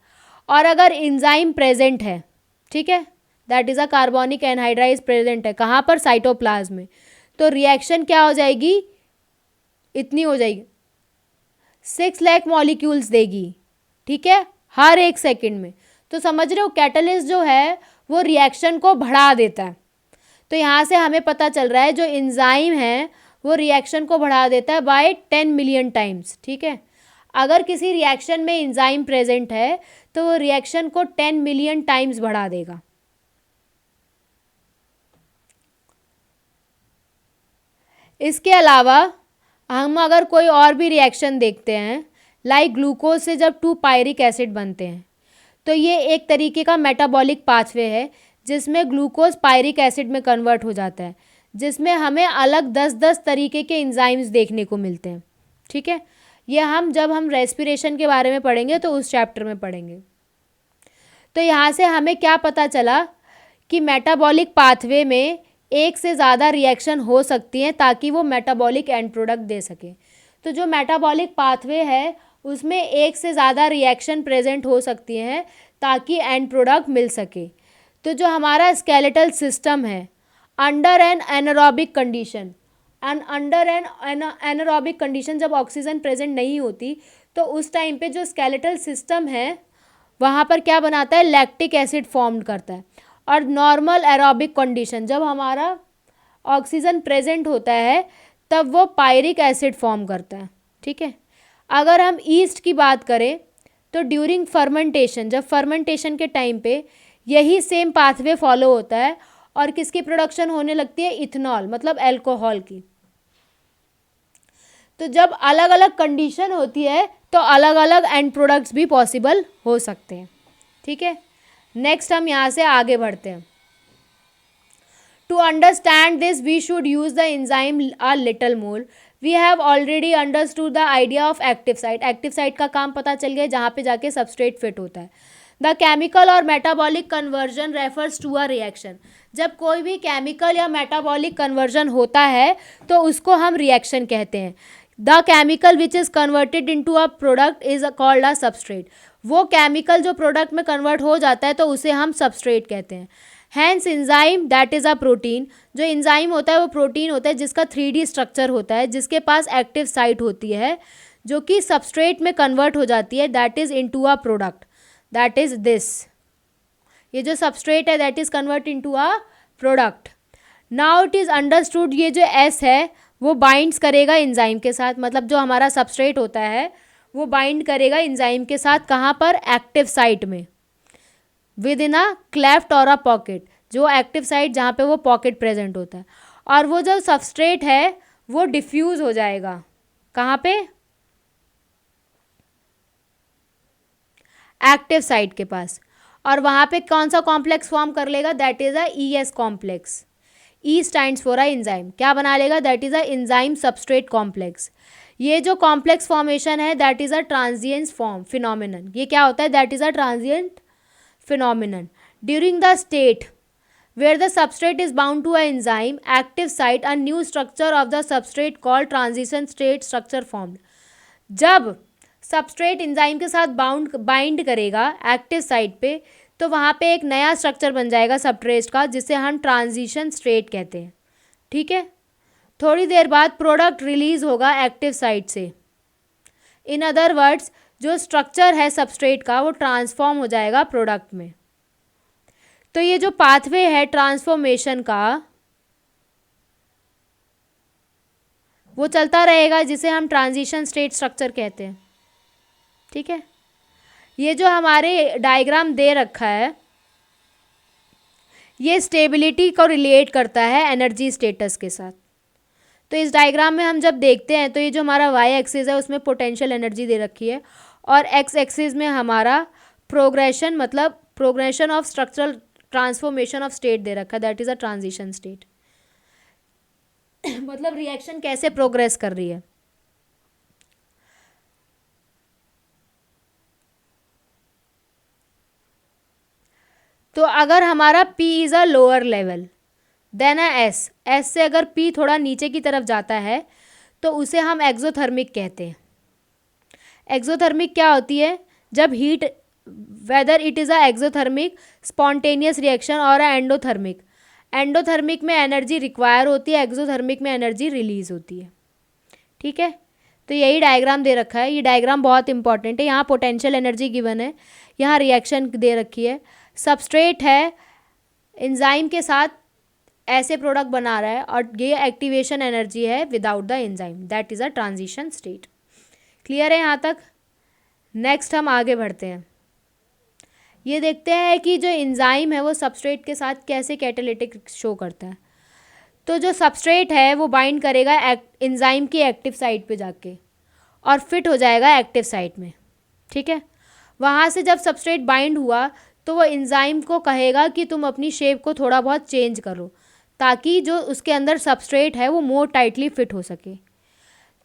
और अगर एंजाइम प्रेजेंट है, ठीक है, that is a carbonic anhydride present है कहाँ पर, साइटोप्लाज्म में। तो रिएक्शन क्या हो जाएगी, इतनी हो जाएगी, 6 लाख मॉलिक्यूल्स देगी, ठीक है, हर 1 सेकेंड में। तो समझ रहे हो कैटलिस्ट जो है वो रिएक्शन को बढ़ा देता है। तो यहाँ से हमें पता चल रहा है जो एंजाइम है वो रिएक्शन को बढ़ा देता है बाय 10 मिलियन टाइम्स, ठीक है। अगर किसी रिएक्शन में एंजाइम प्रेजेंट है तो वो रिएक्शन को 10 मिलियन टाइम्स बढ़ा देगा। इसके अलावा हम अगर कोई और भी रिएक्शन देखते हैं, लाइक ग्लूकोज से जब 2 पायरिक एसिड बनते हैं, तो ये एक तरीके का मेटाबॉलिक पाथवे है जिसमें ग्लूकोज पायरिक एसिड में कन्वर्ट हो जाता है, जिसमें हमें अलग 10-10 तरीके के एंजाइम्स देखने को मिलते हैं, ठीक है। ये जब हम रेस्पिरेशन के बारे में पढ़ेंगे तो उस चैप्टर में पढ़ेंगे। तो यहाँ से हमें क्या पता चला कि मेटाबॉलिक पाथवे में एक से ज़्यादा रिएक्शन हो सकती हैं ताकि वो मेटाबॉलिक एंड प्रोडक्ट दे सके। तो जो मेटाबॉलिक पाथवे है उसमें एक से ज़्यादा रिएक्शन प्रेजेंट हो सकती हैं ताकि एंड प्रोडक्ट मिल सके। तो जो हमारा स्केलेटल सिस्टम है under an anaerobic condition, and under an anaerobic condition जब ऑक्सीजन प्रेजेंट नहीं होती तो उस टाइम पे जो स्केलेटल सिस्टम है वहाँ पर क्या बनाता है, लैक्टिक एसिड फॉर्म करता है। और नॉर्मल एरोबिक कंडीशन जब हमारा ऑक्सीजन प्रेजेंट होता है तब वो पायरिक एसिड फॉर्म करता है, ठीक है। अगर हम ईस्ट की बात करें तो ड्यूरिंग फर्मेंटेशन, जब फर्मेंटेशन के टाइम पे यही सेम पाथवे फॉलो होता है और किसकी प्रोडक्शन होने लगती है, इथेनॉल मतलब अल्कोहल की। तो जब अलग अलग कंडीशन होती है तो अलग अलग एंड प्रोडक्ट्स भी पॉसिबल हो सकते हैं, ठीक है। नेक्स्ट हम यहाँ से आगे बढ़ते हैं। To understand this we should use the enzyme a little more. We have already understood the idea of active site. Active site का काम पता चल गया जहाँ पे जाके सबस्ट्रेट फिट होता है। द केमिकल और metabolic conversion refers to a reaction. जब कोई भी केमिकल या मेटाबॉलिक कन्वर्जन होता है तो उसको हम रिएक्शन कहते हैं। The chemical which is converted into a product is called a substrate. वो केमिकल जो प्रोडक्ट में कन्वर्ट हो जाता है तो उसे हम सबस्ट्रेट कहते हैं। Hence enzyme that is a protein. जो एंजाइम होता है वो प्रोटीन होता है जिसका 3D स्ट्रक्चर होता है, जिसके पास एक्टिव साइट होती है जो कि सबस्ट्रेट में कन्वर्ट हो जाती है, that is into a product, that is this. ये जो सबस्ट्रेट है that is convert into a product. Now it is understood, ये जो एस है वो बाइंड्स करेगा एंजाइम के साथ, मतलब जो हमारा सबस्ट्रेट होता है वो बाइंड करेगा एंजाइम के साथ, कहाँ पर, एक्टिव साइट में, विद इन अ क्लेफ्ट और अ पॉकेट, जो एक्टिव साइट जहाँ पे वो पॉकेट प्रेजेंट होता है। और वो जो सबस्ट्रेट है वो डिफ्यूज हो जाएगा कहाँ पे, एक्टिव साइट के पास, और वहाँ पे कौन सा कॉम्प्लेक्स फॉर्म कर लेगा, that is a ES complex. E stands for a enzyme, क्या बना लेगा, that is a enzyme substrate complex. ये जो कॉम्प्लेक्स फॉर्मेशन है that is a transient form phenomenon. ये क्या होता है, that is a transient phenomenon during the state where the substrate is bound to a enzyme active site, a new structure of the substrate called transition state structure formed। जब substrate enzyme के साथ bind करेगा active site पे तो वहाँ पे एक नया स्ट्रक्चर बन जाएगा सबस्ट्रेट का जिसे हम ट्रांजिशन स्टेट कहते हैं, ठीक है। थोड़ी देर बाद प्रोडक्ट रिलीज होगा एक्टिव साइट से। इन अदर वर्ड्स जो स्ट्रक्चर है सबस्ट्रेट का वो ट्रांसफॉर्म हो जाएगा प्रोडक्ट में। तो ये जो पाथवे है ट्रांसफॉर्मेशन का वो चलता रहेगा जिसे हम ट्रांजिशन स्टेट स्ट्रक्चर कहते हैं, ठीक है। ये जो हमारे डायग्राम दे रखा है ये स्टेबिलिटी को रिलेट करता है एनर्जी स्टेटस के साथ। तो इस डायग्राम में हम जब देखते हैं तो ये जो हमारा वाई एक्सिस है उसमें पोटेंशियल एनर्जी दे रखी है और एक्स एक्सिस में हमारा प्रोग्रेशन मतलब progression of structural transformation of state दे रखा है, that is a transition state. मतलब रिएक्शन कैसे प्रोग्रेस कर रही है। तो अगर हमारा P is a lower level than a S, S से अगर P थोड़ा नीचे की तरफ जाता है तो उसे हम एक्सोथर्मिक कहते हैं। एक्सोथर्मिक क्या होती है, जब heat whether it is a exothermic spontaneous reaction और अ एंडोथर्मिक। एंडोथर्मिक में एनर्जी रिक्वायर होती है, एक्सोथर्मिक में एनर्जी रिलीज होती है। ठीक है, तो यही डायग्राम दे रखा है। ये डायग्राम बहुत इंपॉर्टेंट है। यहाँ पोटेंशियल एनर्जी गिवन है, यहाँ रिएक्शन दे रखी है, सबस्ट्रेट है एंजाइम के साथ ऐसे प्रोडक्ट बना रहा है और ये एक्टिवेशन एनर्जी है without the enzyme, that is a transition state. Clear है यहाँ तक? नेक्स्ट हम आगे बढ़ते हैं। ये देखते हैं कि जो एंजाइम है वो सबस्ट्रेट के साथ कैसे कैटालिटिक शो करता है। तो जो सबस्ट्रेट है वो बाइंड करेगा एंजाइम की एक्टिव साइट पे जाके और फिट हो जाएगा एक्टिव साइट में। ठीक है, वहाँ से जब सबस्ट्रेट बाइंड हुआ तो वो एंजाइम को कहेगा कि तुम अपनी शेप को थोड़ा बहुत चेंज करो ताकि जो उसके अंदर सबस्ट्रेट है वो मोर टाइटली फिट हो सके।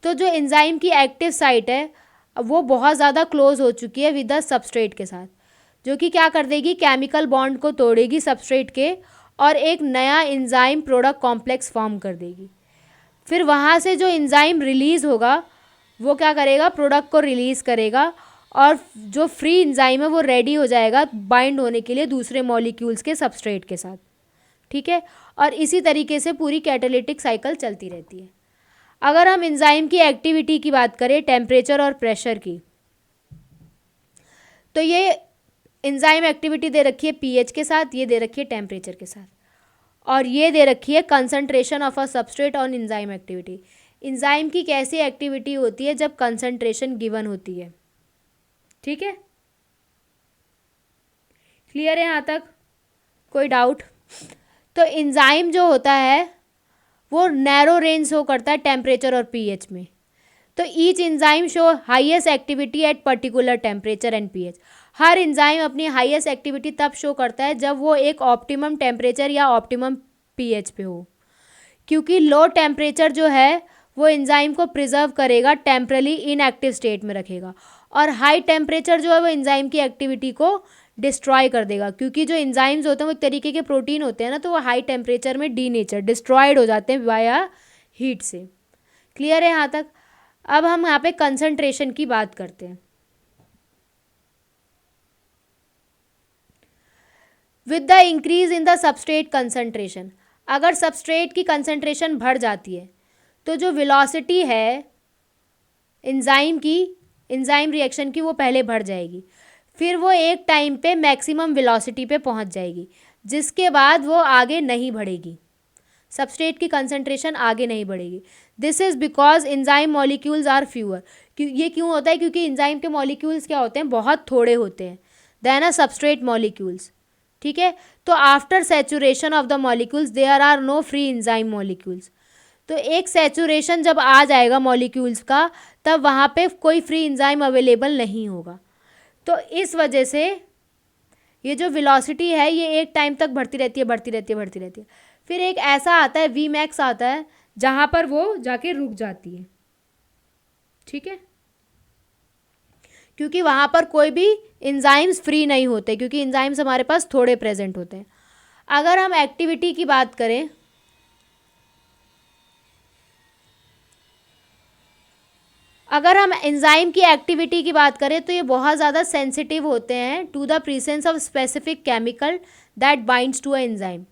तो जो एंजाइम की एक्टिव साइट है वो बहुत ज़्यादा क्लोज हो चुकी है विद द सबस्ट्रेट के साथ, जो कि क्या कर देगी, केमिकल बॉन्ड को तोड़ेगी सबस्ट्रेट के और एक नया एंजाइम प्रोडक्ट कॉम्प्लेक्स फॉर्म कर देगी। फिर वहाँ से जो एंजाइम रिलीज़ होगा वो क्या करेगा, प्रोडक्ट को रिलीज़ करेगा और जो फ्री एंजाइम है वो रेडी हो जाएगा बाइंड होने के लिए दूसरे मॉलिक्यूल्स के सबस्ट्रेट के साथ। ठीक है, और इसी तरीके से पूरी कैटालिटिक साइकिल चलती रहती है। अगर हम एंजाइम की एक्टिविटी की बात करें, टेम्परेचर और प्रेशर की, तो ये एंजाइम एक्टिविटी दे रखी है पीएच के साथ, ये दे रखी है टेम्परेचर के साथ, और ये दे रखी है concentration of a substrate on enzyme activity. Enzyme की कैसी एक्टिविटी होती है जब कंसंट्रेशन गिवन होती है। ठीक है, क्लियर है यहाँ तक? कोई डाउट? तो एंजाइम जो होता है वो नैरो रेंज शो करता है टेम्परेचर और पीएच में। तो each enzyme show highest activity at particular temperature and pH. Her enzyme अपनी हाईएस्ट एक्टिविटी तब शो करता है जब वो एक ऑप्टिमम टेम्परेचर या ऑप्टिमम पीएच पे हो, क्योंकि लो टेम्परेचर जो है वो एंजाइम को प्रिजर्व करेगा, टेम्परली इनएक्टिव स्टेट में रखेगा, और हाई टेम्परेचर जो है वो एंजाइम की एक्टिविटी को डिस्ट्रॉय कर देगा, क्योंकि जो एंजाइम्स होते हैं वो एक तरीके के प्रोटीन होते हैं ना, तो वो हाई टेम्परेचर में डीनेचर डिस्ट्रॉयड हो जाते हैं वाया हीट से। क्लियर है यहाँ तक? अब हम यहाँ पे कंसंट्रेशन की बात करते हैं। With the increase in the substrate concentration, अगर सबस्ट्रेट की कंसंट्रेशन बढ़ जाती है तो जो वेलोसिटी है एंजाइम की, एंजाइम रिएक्शन की, वो पहले बढ़ जाएगी, फिर वो एक टाइम पे मैक्सिमम वेलोसिटी पे पहुंच जाएगी, जिसके बाद वो आगे नहीं बढ़ेगी, सबस्ट्रेट की कंसंट्रेशन आगे नहीं बढ़ेगी। This is because enzyme molecules are fewer. ये क्यों होता है? क्योंकि एंजाइम के मॉलिक्यूल्स क्या होते हैं, बहुत थोड़े होते हैं देन अ सबस्ट्रेट मॉलिक्यूल्स। ठीक है, तो after saturation of the molecules there are no free enzyme molecules. तो एक सैचुरेशन जब आ जाएगा मॉलिक्यूल्स का, तब वहाँ पे कोई फ्री एंजाइम अवेलेबल नहीं होगा। तो इस वजह से ये जो वेलोसिटी है ये एक टाइम तक बढ़ती रहती है, बढ़ती रहती है, बढ़ती रहती है। फिर एक ऐसा आता है वी मैक्स आता है जहाँ पर वो जाके रुक जाती है। ठीक है, क्योंकि वहाँ पर कोई भी एंजाइम्स फ्री नहीं होते, क्योंकि एंजाइम्स हमारे पास थोड़े प्रेजेंट होते हैं। अगर हम एक्टिविटी की बात करें, अगर हम एंजाइम की एक्टिविटी की बात करें तो ये बहुत ज़्यादा सेंसिटिव होते हैं to the presence of specific chemical that binds to a enzyme.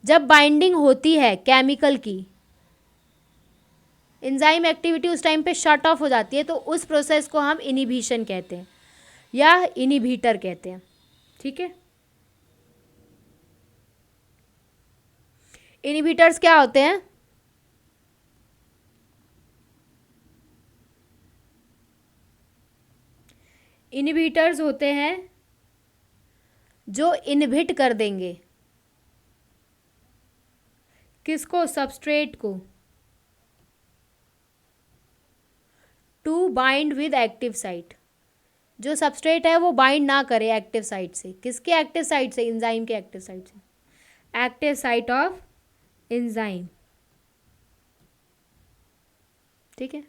जब बाइंडिंग होती है केमिकल की, एंजाइम एक्टिविटी उस टाइम पे शट ऑफ हो जाती है, तो उस प्रोसेस को हम इनिबिशन कहते हैं या इनिबिटर कहते हैं। ठीक है, इनिबिटर्स क्या होते हैं? इनिबिटर्स होते हैं जो इनहिबिट कर देंगे किसको? सबस्ट्रेट को, to bind with active site. जो सबस्ट्रेट है वो बाइंड ना करे एक्टिव साइट से। किसके एक्टिव साइट से? एंजाइम के एक्टिव साइट से, एक्टिव साइट ऑफ एंजाइम। ठीक है,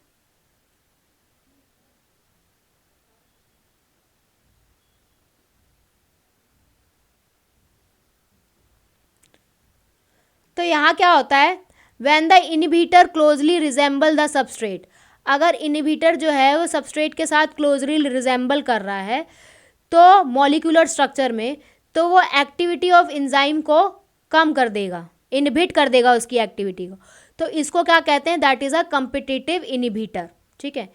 तो यहाँ क्या होता है, when the inhibitor closely resemble the substrate, अगर इनिबिटर जो है वो सबस्ट्रेट के साथ क्लोजली रिजेंबल कर रहा है तो मॉलिक्यूलर स्ट्रक्चर में, तो वो एक्टिविटी ऑफ एंजाइम को कम कर देगा, इनहिबिट कर देगा उसकी एक्टिविटी को। तो इसको क्या कहते हैं, that is a competitive inhibitor. ठीक है,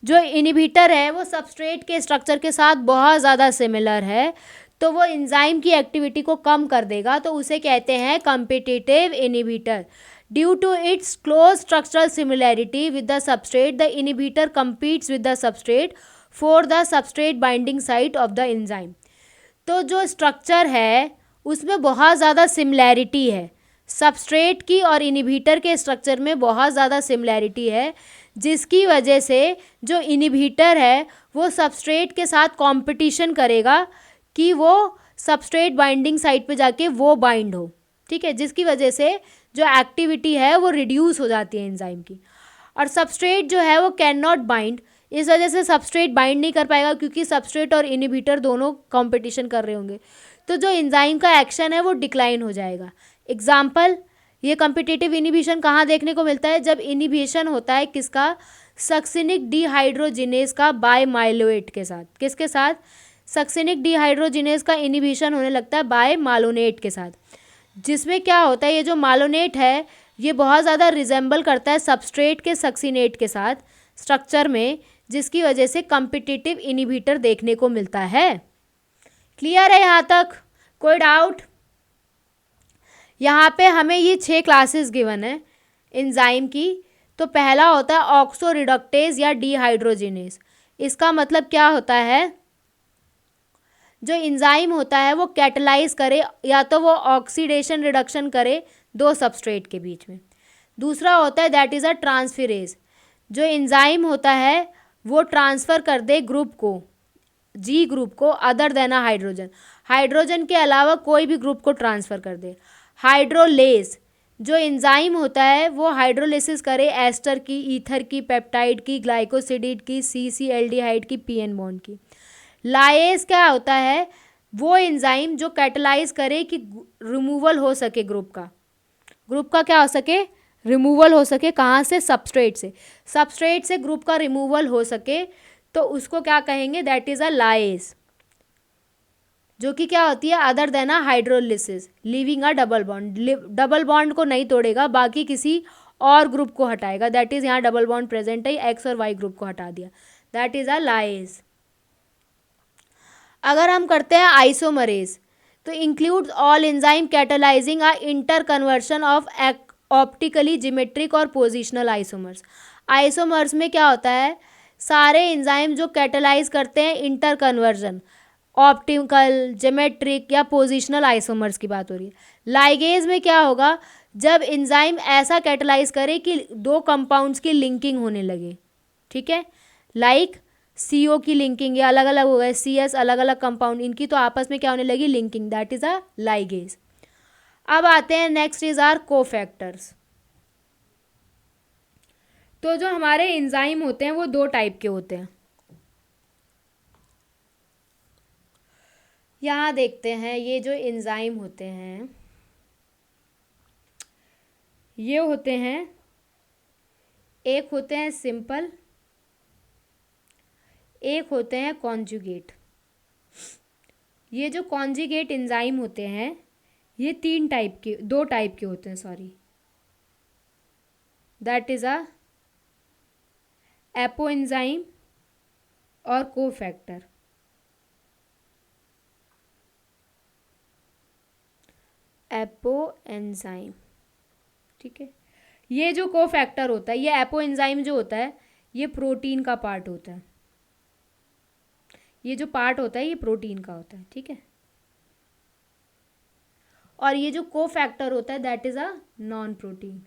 जो इनहिबिटर है वो सबस्ट्रेट के स्ट्रक्चर के साथ बहुत ज़्यादा सिमिलर है, तो वो एंजाइम की एक्टिविटी को कम कर देगा, तो उसे कहते हैं competitive inhibitor. Due to its close structural similarity with the substrate, the inhibitor competes with the substrate for the substrate binding site of the enzyme। तो जो स्ट्रक्चर है उसमें बहुत ज़्यादा सिमिलैरिटी है, सबस्ट्रेट की और इनहिबिटर के स्ट्रक्चर में बहुत ज़्यादा सिमिलैरिटी है, जिसकी वजह से जो इनहिबिटर है वो सबस्ट्रेट के साथ कंपटीशन करेगा कि वो सबस्ट्रेट बाइंडिंग साइट पे जाके वो बाइंड हो। ठीक है, जिसकी वजह से जो एक्टिविटी है वो रिड्यूस हो जाती है एंजाइम की। और सबस्ट्रेट जो है वो कैन नॉट बाइंड, इस वजह से सबस्ट्रेट बाइंड नहीं कर पाएगा, क्योंकि सबस्ट्रेट और इनहिबिटर दोनों कंपटीशन कर रहे होंगे, तो जो एंजाइम का एक्शन है वो डिक्लाइन हो जाएगा। एग्जाम्पल, ये कॉम्पिटिटिव इनहिबिशन कहाँ देखने को मिलता है, जब इनहिबिशन होता है किसका, सक्सिनिक डिहाइड्रोजिनेज का बाय माइलोएट के साथ। किसके साथ, सक्सिनिक डिहाइड्रोजिनेज का इनहिबिशन होने लगता है बाय मालोनेट के साथ, जिसमें क्या होता है, ये जो मालोनेट है ये बहुत ज़्यादा रिजेंबल करता है सबस्ट्रेट के सक्सिनेट के साथ स्ट्रक्चर में, जिसकी वजह से कॉम्पिटिटिव इनहिबिटर देखने को मिलता है। क्लियर है यहाँ तक, कोई डाउट? यहाँ पे हमें ये 6 क्लासेस गिवन है एंजाइम की। तो पहला होता है ऑक्सो रिडक्टेज या डिहाइड्रोजिनेज। इसका मतलब क्या होता है, जो एंजाइम होता है वो कैटलाइज करे, या तो वो ऑक्सीडेशन रिडक्शन करे दो सबस्ट्रेट के बीच में। दूसरा होता है दैट इज़ अ ट्रांसफेरेज, जो एंजाइम होता है वो ट्रांसफ़र कर दे ग्रुप को, जी ग्रुप को, other than a hydrogen, hydrogen के अलावा कोई भी ग्रुप को ट्रांसफ़र कर दे। हाइड्रोलेज, जो एंजाइम होता है वो हाइड्रोलिसिस करे एस्टर की, ईथर की, पेप्टाइड की, ग्लाइकोसिडिड की, सी एल्डिहाइड की, पीएन बॉन्ड की। लाएज क्या होता है, वो एंजाइम जो कैटलाइज करे कि रिमूवल हो सके ग्रुप का क्या हो सके, रिमूवल हो सके, कहाँ से, सबस्ट्रेट से, सबस्ट्रेट से ग्रुप का रिमूवल हो सके, तो उसको क्या कहेंगे, दैट इज़ अ लाएज, जो कि क्या होती है, other than a hydrolysis, leaving a double bond, double bond को नहीं तोड़ेगा, बाकी किसी और ग्रुप को हटाएगा, दैट इज़ यहाँ डबल बॉन्ड प्रेजेंट है, एक्स और वाई ग्रुप को हटा दिया, दैट इज़ अ लाएज। अगर हम करते हैं आइसोमरेज, तो includes all enzyme catalysing a inter conversion of optically geometric और पोजिशनल आइसोमर्स। आइसोमर्स में क्या होता है, सारे एंजाइम जो कैटालाइज करते हैं इंटर कन्वर्जन, ऑप्टिकल, जिमेट्रिक या पोजिशनल आइसोमर्स की बात हो रही है। लाइगेज में क्या होगा, जब एंजाइम ऐसा कैटालाइज करे कि दो कंपाउंड्स की लिंकिंग होने लगे। ठीक है, लाइक CO की लिंकिंग, ये अलग अलग हो गए, CS अलग अलग कंपाउंड, इनकी तो आपस में क्या होने लगी, linking, that is a ligase. अब आते हैं नेक्स्ट इज आर कोफैक्टर्स। तो जो हमारे एंजाइम होते हैं वो 2 टाइप के होते हैं। यहाँ देखते हैं, ये जो एंजाइम होते हैं ये होते हैं, एक होते हैं सिंपल, एक होते हैं कॉन्जुगेट। ये जो कॉन्जुगेट एंजाइम होते हैं ये 2 टाइप के होते हैं, sorry, that is a apo enzyme और कोफैक्टर। एपो एंजाइम, ठीक है। ये जो कोफैक्टर होता है, ये एपो एंजाइम जो होता है ये प्रोटीन का पार्ट होता है, ये जो पार्ट होता है ये प्रोटीन का होता है, ठीक है। और ये जो कोफैक्टर होता है that is a non protein.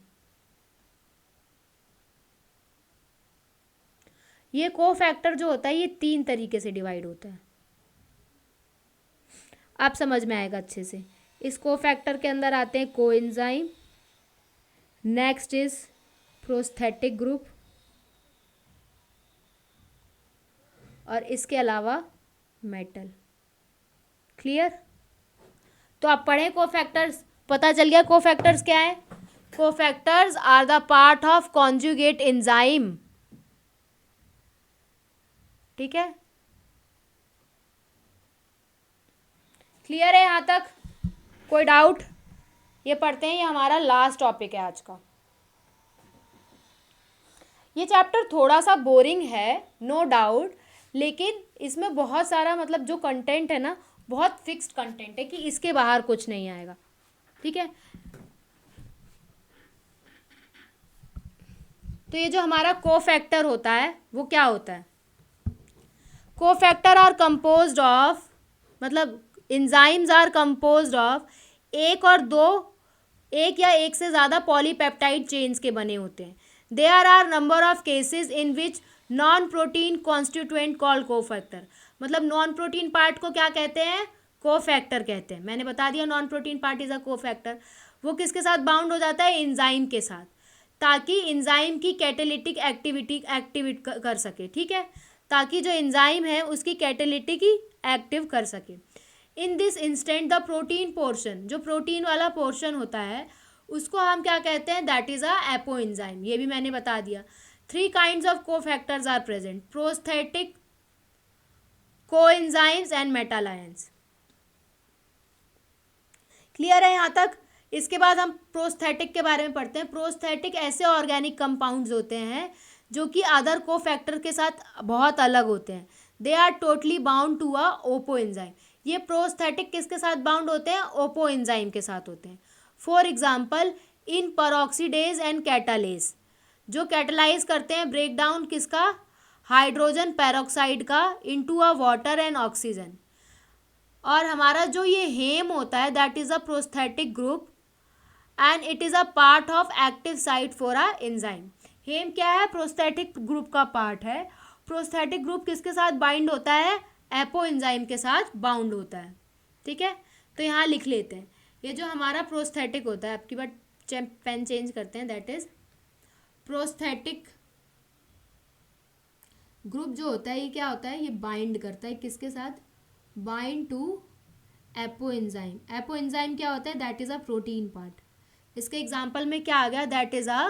ये कोफैक्टर जो होता है ये 3 तरीके से डिवाइड होता है, आप समझ में आएगा अच्छे से। इस कोफैक्टर के अंदर आते हैं coenzyme, next is prosthetic group, और इसके अलावा मेटल। क्लियर? तो आप पढ़ें कोफैक्टर्स, पता चल गया कोफैक्टर्स क्या है। Cofactors are the part of conjugate enzyme, ठीक है। क्लियर है यहाँ तक? कोई डाउट? ये पढ़ते हैं, ये हमारा लास्ट टॉपिक है आज का। ये चैप्टर थोड़ा सा बोरिंग है, नो डाउट, लेकिन इसमें बहुत सारा मतलब जो कंटेंट है ना, बहुत फिक्स्ड कंटेंट है कि इसके बाहर कुछ नहीं आएगा, ठीक है। तो ये जो हमारा कोफैक्टर होता है वो क्या होता है? कोफैक्टर आर कंपोज्ड ऑफ, मतलब एंजाइम्स आर कंपोज्ड ऑफ एक या एक से ज़्यादा पॉलीपेप्टाइड चेन्स के बने होते हैं। There are number of cases in which non protein constituent called cofactor, मतलब नॉन प्रोटीन पार्ट को क्या कहते हैं? कोफैक्टर कहते हैं। मैंने बता दिया non protein part is a cofactor. वो किसके साथ बाउंड हो जाता है? एंजाइम के साथ, ताकि एंजाइम की कैटालिटिक एक्टिविटी एक्टिवेट कर सके, ठीक है, ताकि जो एंजाइम है उसकी कैटालिटिक ही एक्टिव कर सके। In this instant the protein portion, जो प्रोटीन वाला पोर्शन होता है उसको हम क्या कहते हैं? That is a apoenzyme. ये भी मैंने बता दिया। 3 kinds of cofactors are present, prosthetic, coenzymes and metal ions. Clear है यहाँ तक? इसके बाद हम प्रोस्थेटिक के बारे में पढ़ते हैं। प्रोस्थेटिक ऐसे ऑर्गेनिक कंपाउंड्स होते हैं जो कि अदर कोफैक्टर के साथ बहुत अलग होते हैं। They are totally bound to a apo enzyme. ये प्रोस्थेटिक किसके साथ बाउंड होते हैं? ओपो एंजाइम के साथ होते हैं। For example in peroxidase and catalase, जो कैटालाइज करते हैं ब्रेक डाउन किसका? हाइड्रोजन पेरोक्साइड का into a water and oxygen. और हमारा जो ये हेम होता है that is a prosthetic group and it is a part of active site for a enzyme. Haem क्या है? प्रोस्थेटिक ग्रुप का पार्ट है। प्रोस्थेटिक ग्रुप किसके साथ बाइंड होता है? एपो एंजाइम के साथ बाउंड होता है, ठीक है। तो यहाँ लिख लेते हैं, ये जो हमारा प्रोस्थेटिक होता है, आपकी बात पेन चेंज करते हैं, दैट इज प्रोस्थेटिक ग्रुप जो होता है ये क्या होता है? ये बाइंड करता है किसके साथ? Bind to apo enzyme. Apo enzyme क्या होता है? That is a protein part. इसके एग्जाम्पल में क्या आ गया? That is a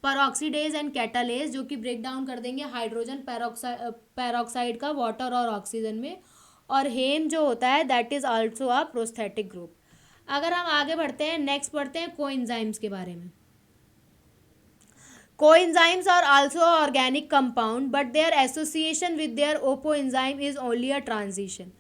peroxidase and catalase, जो कि ब्रेक डाउन कर देंगे हाइड्रोजन पेरोक्साइड का वाटर और ऑक्सीजन में। और हेम जो होता है that is also a prosthetic group. अगर हम आगे बढ़ते हैं, नेक्स्ट पढ़ते हैं कोएंजाइम्स के बारे में। Coenzymes are also organic compound but their association with their apo enzyme is only a transition.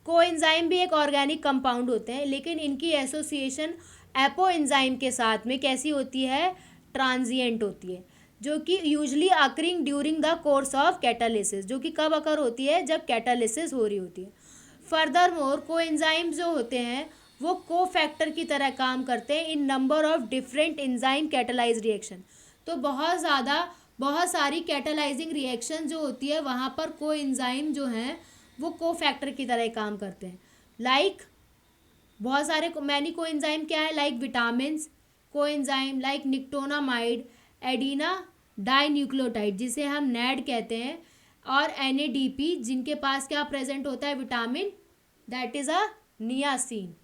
Coenzyme भी एक ऑर्गेनिक कंपाउंड होते हैं, लेकिन इनकी एसोसिएशन एपो एंजाइम के साथ में कैसी होती है? ट्रांजिएंट होती है, जो कि usually occurring during the course of catalysis, जो कि कब अकर होती है? जब कैटालिसिस हो रही होती है। फर्दर मोर कोएंजाइम्स जो होते हैं वो कोफैक्टर की तरह काम करते हैं in number of different enzyme catalyse reaction. तो बहुत सारी कैटालाइजिंग रिएक्शन जो होती है वहाँ पर कोएंजाइम जो हैं वो कोफैक्टर की तरह काम करते हैं। लाइक बहुत सारे मैनी कोएंजाइम क्या है? Like vitamins coenzyme, like nicotinamide, adenine dinucleotide जिसे हम नैड कहते हैं, और NADP जिनके पास क्या प्रेजेंट होता है? Vitamin, that is a niacin.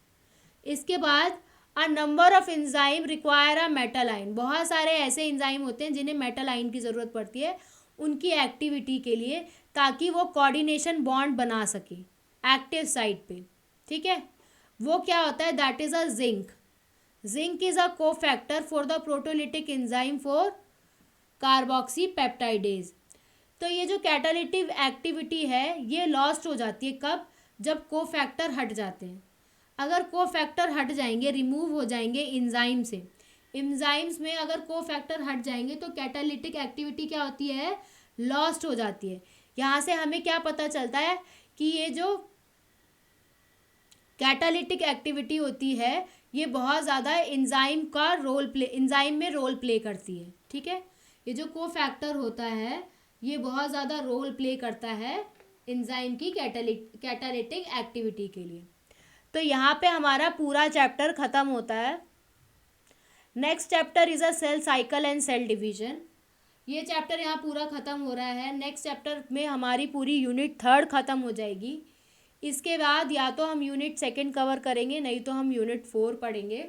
इसके बाद a number of enzyme require a metal ion. बहुत सारे ऐसे एंजाइम होते हैं जिन्हें मेटालाइन की ज़रूरत पड़ती है उनकी एक्टिविटी के लिए, ताकि वो कोऑर्डिनेशन बॉन्ड बना सके एक्टिव साइट पे, ठीक है। वो क्या होता है? That is a zinc. Zinc is a cofactor for the proteolytic enzyme for carboxypeptidase. तो ये जो कैटालिटिव एक्टिविटी है ये लॉस्ट हो जाती है कब? जब कोफैक्टर हट जाते हैं। अगर कोफैक्टर हट जाएंगे, रिमूव हो जाएंगे एंजाइम से, एंजाइम्स में अगर कोफैक्टर हट जाएंगे तो कैटालिटिक एक्टिविटी क्या होती है? लॉस्ट हो जाती है। यहाँ से हमें क्या पता चलता है कि ये जो कैटालिटिक एक्टिविटी होती है ये बहुत ज़्यादा एंजाइम में रोल प्ले करती है, ठीक है। ये जो कोफैक्टर होता है ये बहुत ज़्यादा रोल प्ले करता है एंजाइम की कैटालिटिक एक्टिविटी के लिए। तो यहाँ पे हमारा पूरा चैप्टर ख़त्म होता है। Next chapter is a cell cycle and cell division. ये चैप्टर यहाँ पूरा ख़त्म हो रहा है। नेक्स्ट चैप्टर में हमारी पूरी यूनिट 3 ख़त्म हो जाएगी। इसके बाद या तो हम यूनिट 2 कवर करेंगे, नहीं तो हम यूनिट 4 पढ़ेंगे।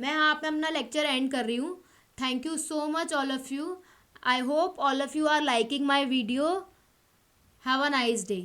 मैं यहाँ पे अपना लेक्चर एंड कर रही हूँ। Thank you so much all of you. I hope all of you are liking my video. Have a nice day.